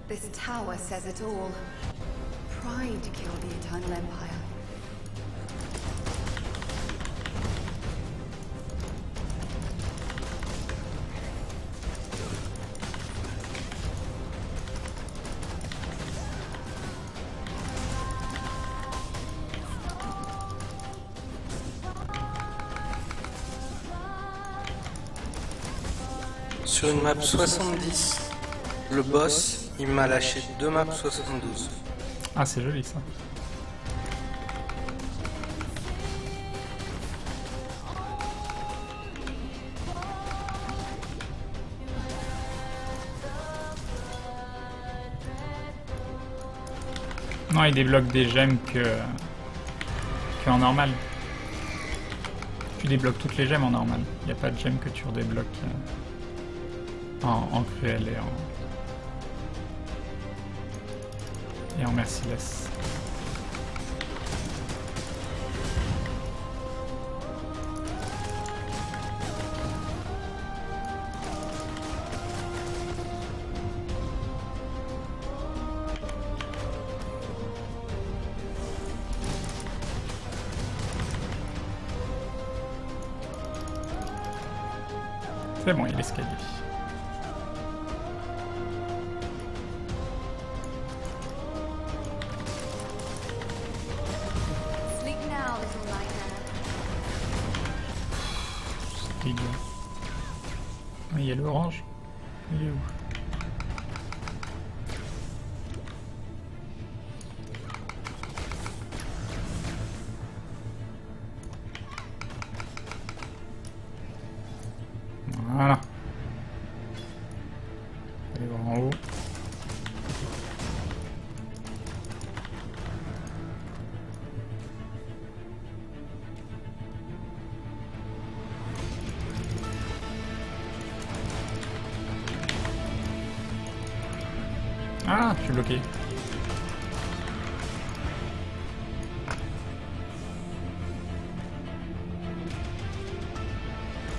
This tower says it all. Pride killed the Eternal Empire. Sur une map 70, le boss, il m'a lâché 2 maps 72. Ah, c'est joli ça. Non, il débloque des gemmes que en normal. Tu débloques toutes les gemmes en normal. Il n'y a pas de gemmes que tu redébloques en cruel et en merciless. C'est bon, il y a l'escalier. Sleep now, little nightmare. C'est dégueu. Ah, il y a l'orange. Il est où? Voilà. Allez voir en haut. Ah, je suis bloqué.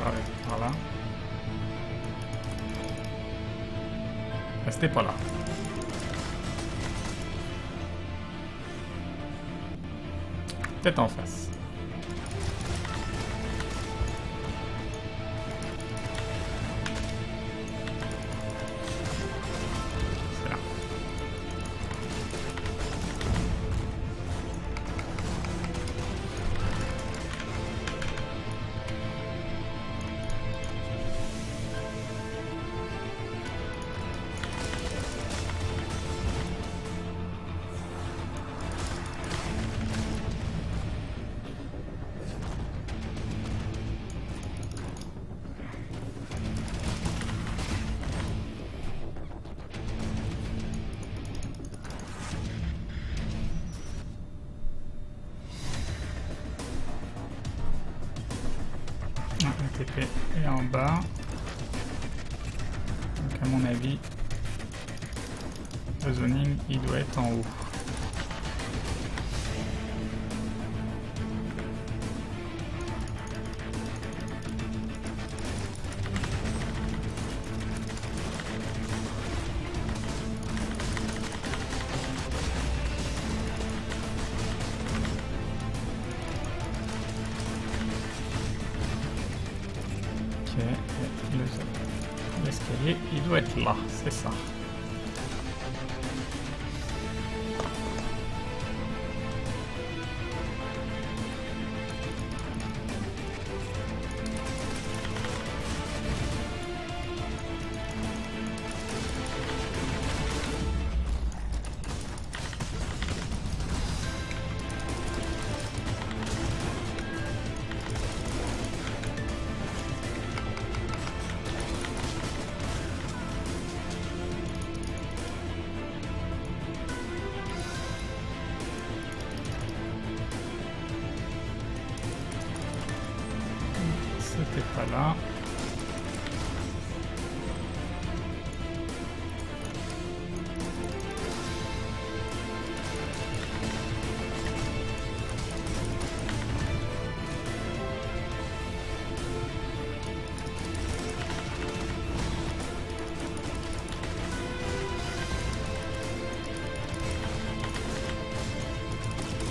Ah ouais, voilà. Restez pas là. Peut-être en face. C'est là. Ah, le TP est en bas. Donc à mon avis, le zoning il doit être en haut. Ok, l'escalier il doit être là, c'est ça. C'était pas là.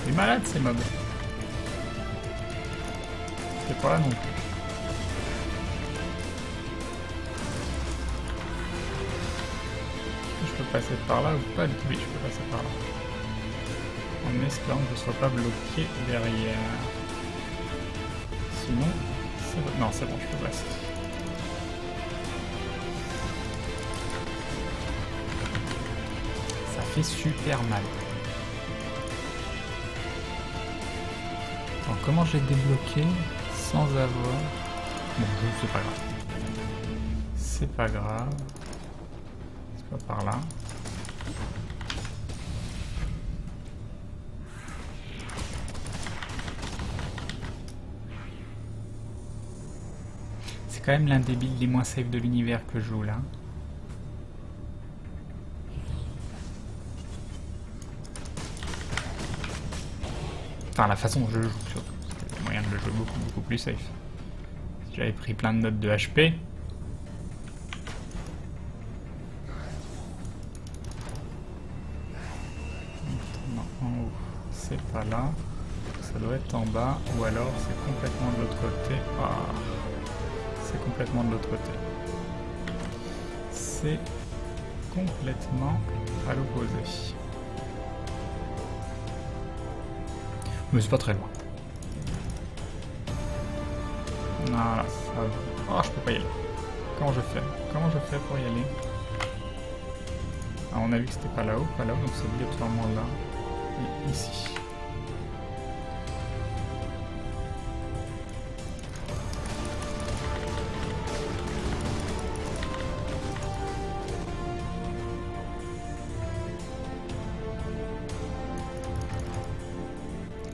Il est malade ces mobs. C'est pas là non plus. Je peux passer par là ou pas du tout? Oui, je peux passer par là. En espérant que je ne sois pas bloqué derrière. Sinon, c'est bon. Non, c'est bon, je peux passer. Ça fait super mal. Alors, comment j'ai débloqué sans avoir... Bon, c'est pas grave. C'est pas grave. C'est pas par là. C'est quand même l'un des builds les moins safe de l'univers que je joue là. Enfin, la façon dont je le joue surtout. Il y a moyen de le jouer beaucoup plus safe. Si j'avais pris plein de notes de HP. En haut, c'est pas là, ça doit être en bas, ou alors c'est complètement de l'autre côté. Ah, c'est complètement de l'autre côté. C'est complètement à l'opposé. Mais c'est pas très loin. Voilà, ça va. Ah, je peux pas y aller. Comment je fais? Comment je fais pour y aller? Ah, on a vu que c'était pas là-haut, donc c'est obligatoirement là. Et ici.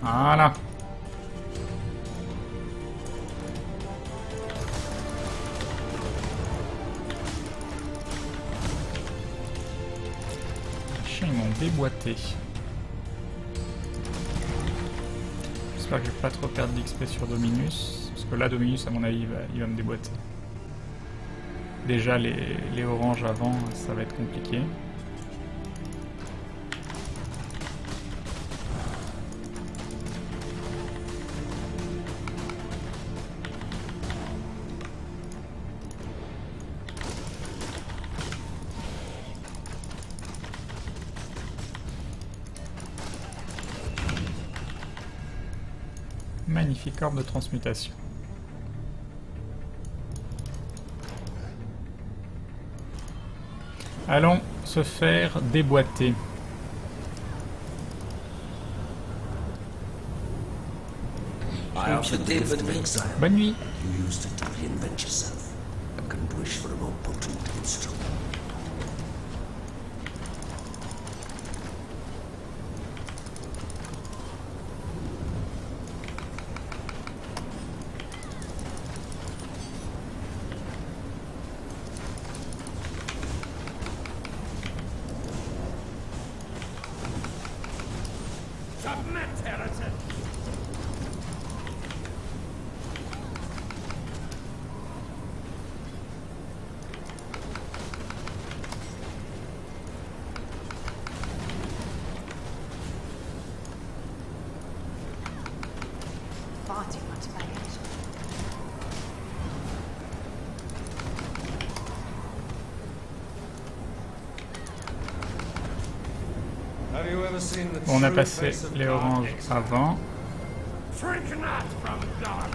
Voilà. Les chiens ils m'ont déboîté. J'espère que je vais pas trop perdre d'XP sur Dominus, parce que là Dominus à mon avis il va me déboîter. Déjà les oranges avant ça va être compliqué. Magnifique orbe de transmutation. Allons se faire déboîter. I offered the gift of exile. Bonne nuit. You used it to reinvent yourself. I couldn't wish for a more potent instrument. Far too much baggage. Have you ever seen the On a true passé face of les dark oranges exile? avant. Shrink not from dark.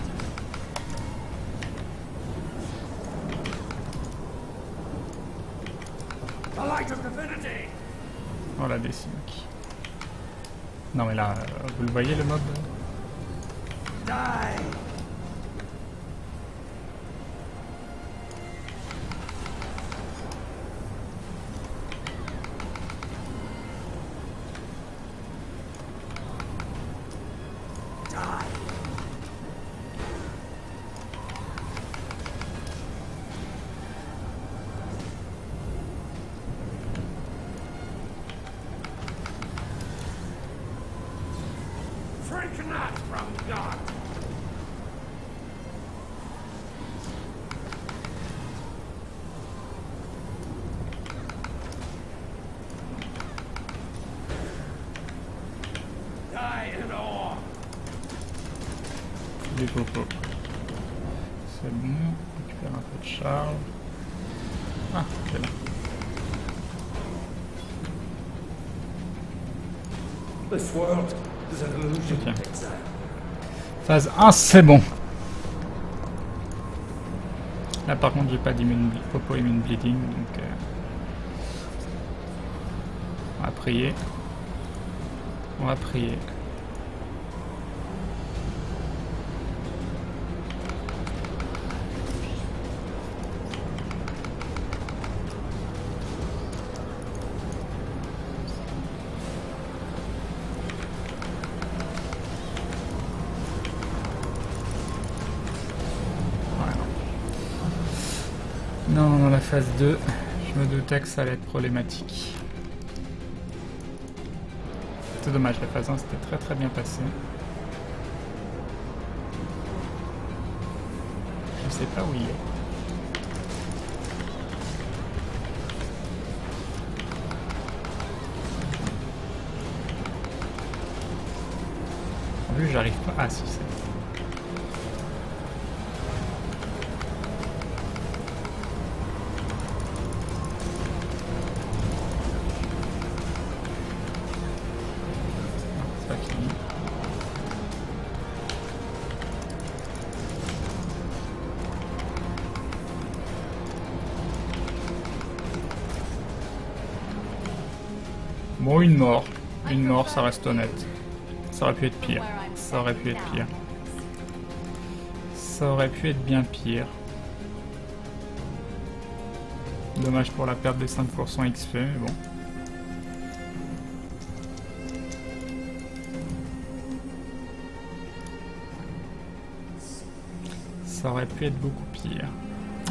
The light of divinity. Oh la D5. Non mais là, vous le voyez le mob? Die. Shrink not from dark. Die in awe. Les cocos. C'est bon, on récupère un peu de charge. Ah, c'est là. This world is an illusion, Ok. exile. Phase 1, c'est bon. Là par contre j'ai pas d'immune popo immune bleeding donc on va prier. On va prier. Non, dans la phase 2, je me doutais que ça allait être problématique. C'est dommage, la phase 1 c'était très bien passé. Je sais pas où il est. En plus j'arrive pas... Ah si, c'est... C'est pas fini. Bon, une mort. Une mort, ça reste honnête. Ça aurait pu être pire. Ça aurait pu être pire. Ça aurait pu être bien pire. Dommage pour la perte des 5% XP, mais bon. Ça aurait pu être beaucoup pire.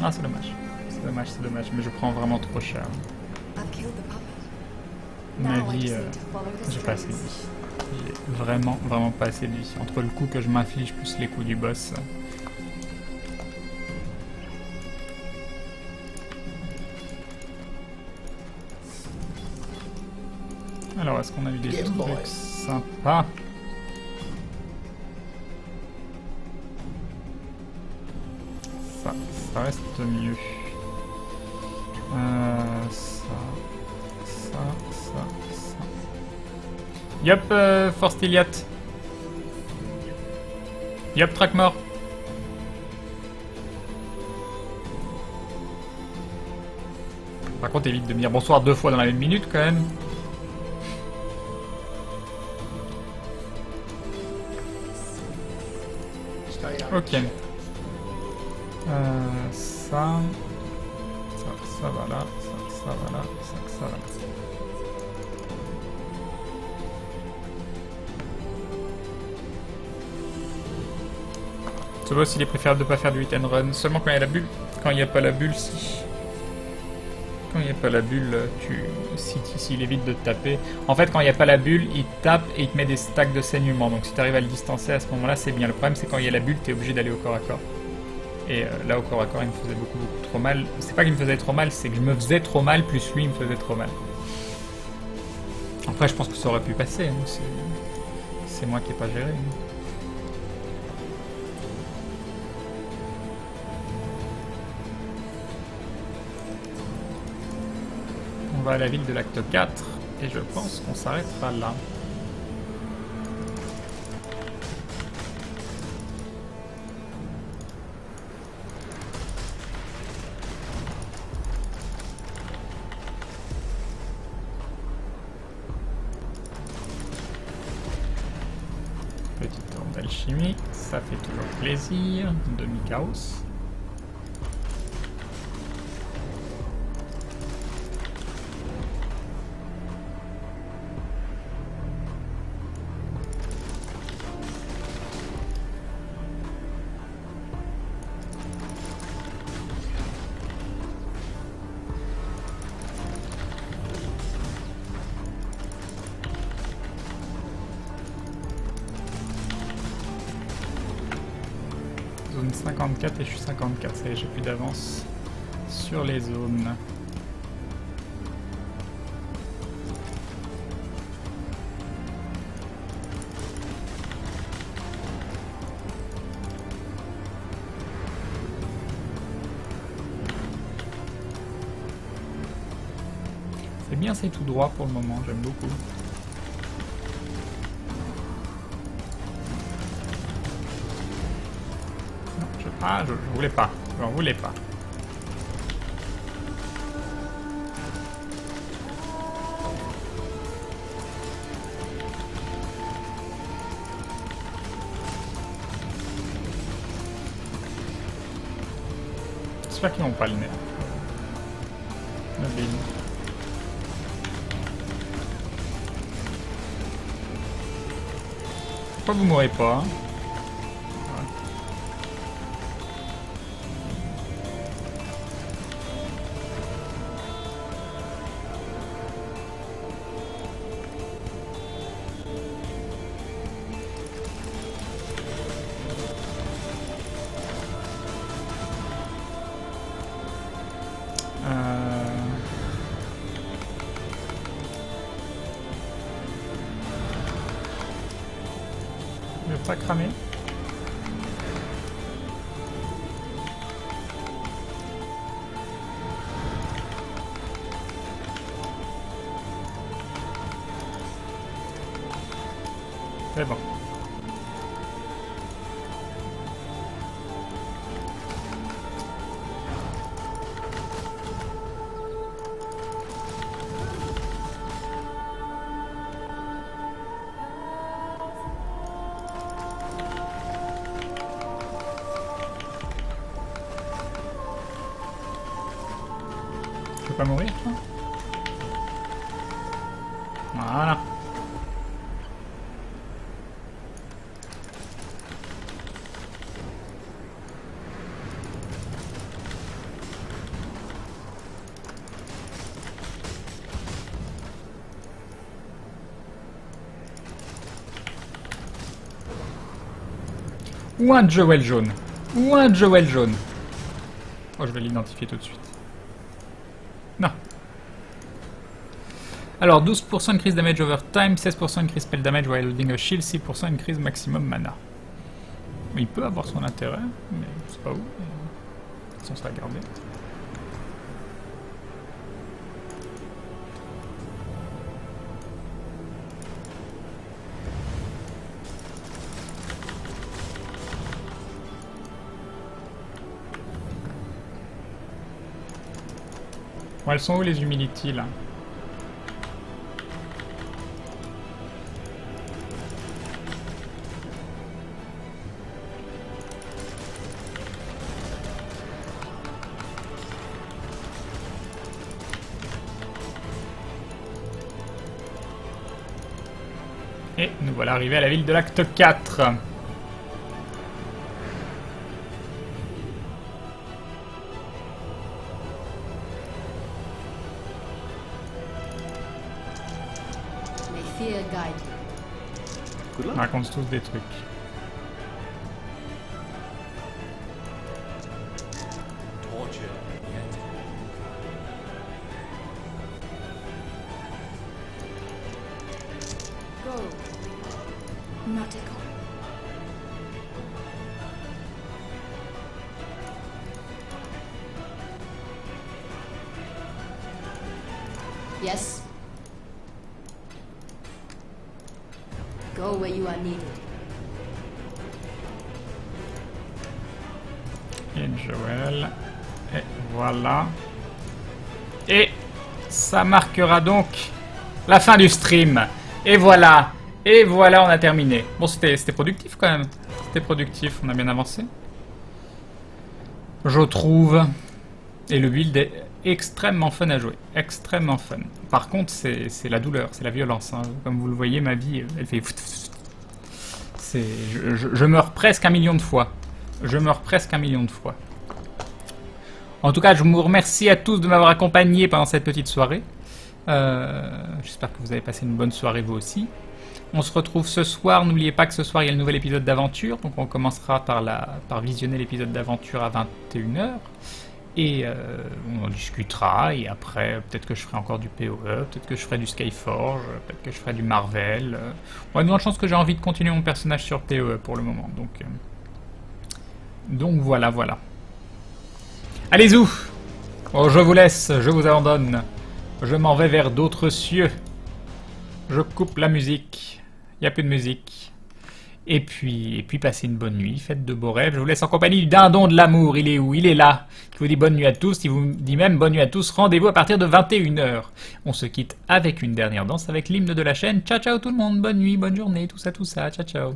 Ah, c'est dommage. C'est dommage, c'est dommage. Mais je prends vraiment trop cher. I've killed the puppet. Ma Now I vie, just need to follow the j'ai pas assez de strings. vie. J'ai vraiment pas assez de vie. Entre le coup que je m'inflige plus les coups du boss. Alors, est-ce qu'on a eu des Game Boy. trucs sympas? Ça reste mieux. Ça. Yup, Force Iliat. Yup, track mort. Par contre, évite de me dire bonsoir 2 fois dans la même minute quand même. Stay out. Ok. Ça va là, ça va là, ça va là. Ce boss il est préférable de pas faire du hit and run seulement quand il y a la bulle. Quand il n'y a pas la bulle, si. Quand il n'y a pas la bulle, s'il évite de te taper. En fait, quand il n'y a pas la bulle, il te tape et il te met des stacks de saignement. Donc si tu arrives à le distancer à ce moment-là, c'est bien. Le problème, c'est quand il y a la bulle, tu es obligé d'aller au corps à corps. Et là, au corps à corps, il me faisait beaucoup trop mal. C'est pas qu'il me faisait trop mal, c'est que je me faisais trop mal, plus lui, il me faisait trop mal. Après, je pense que ça aurait pu passer. Hein. C'est moi qui n'ai pas géré. Hein. va à la ville de l'acte 4 et je pense qu'on s'arrêtera là. Petite tour d'alchimie, ça fait toujours plaisir. Demi-chaos. Zone 54 et je suis 54, ça y est, j'ai plus d'avance sur les zones. C'est bien, c'est tout droit pour le moment, j'aime beaucoup. Ah, je voulais pas. J'en voulais pas. J'espère qu'ils n'ont pas le nerf. Mobile. Pourquoi vous mourrez pas, hein? Je vais pas cramer. C'est bon. Tu veux pas mourir, toi? Voilà. Ou un Joel jaune. Ou un Joel jaune. Oh, je vais l'identifier tout de suite. Non. Alors, 12% increase damage over time, 16% increase spell damage while holding a shield, 6% increase maximum mana. Il peut avoir son intérêt, mais je sais pas où. Si on sera gardé. Bon, elles sont où les humility là? Et nous voilà arrivés à la ville de l'acte 4. May fear guide you. On raconte tous des trucs. Go. Nautical. Yes. Go where you are needed. Et Joël. Et voilà. Et ça marquera donc la fin du stream. Et voilà. Et voilà, on a terminé. Bon, c'était productif quand même. C'était productif, on a bien avancé. Je trouve. Et le build est extrêmement fun à jouer. Extrêmement fun. Par contre, c'est la douleur, c'est la violence. Hein. Comme vous le voyez, ma vie, elle fait... Je meurs presque 1 million de fois. Je meurs presque 1 million de fois. En tout cas, je vous remercie à tous de m'avoir accompagné pendant cette petite soirée. J'espère que vous avez passé une bonne soirée vous aussi. On se retrouve ce soir. N'oubliez pas que ce soir, il y a le nouvel épisode d'aventure. Donc on commencera par visionner l'épisode d'aventure à 21h. Et on en discutera. Et après, peut-être que je ferai encore du PoE. Peut-être que je ferai du Skyforge. Peut-être que je ferai du Marvel. Bon, il y a de grandes chances que j'ai envie de continuer mon personnage sur PoE pour le moment. Donc voilà, voilà. Allez-y! Oh, je vous laisse, je vous abandonne. Je m'en vais vers d'autres cieux. Je coupe la musique. Il n'y a plus de musique. Et puis passez une bonne nuit, faites de beaux rêves. Je vous laisse en compagnie du dindon de l'amour. Il est où? Il est là. Il vous dit bonne nuit à tous. Il vous dit même bonne nuit à tous. Rendez-vous à partir de 21h. On se quitte avec une dernière danse avec l'hymne de la chaîne. Ciao, ciao tout le monde. Bonne nuit, bonne journée, tout ça, tout ça. Ciao, ciao.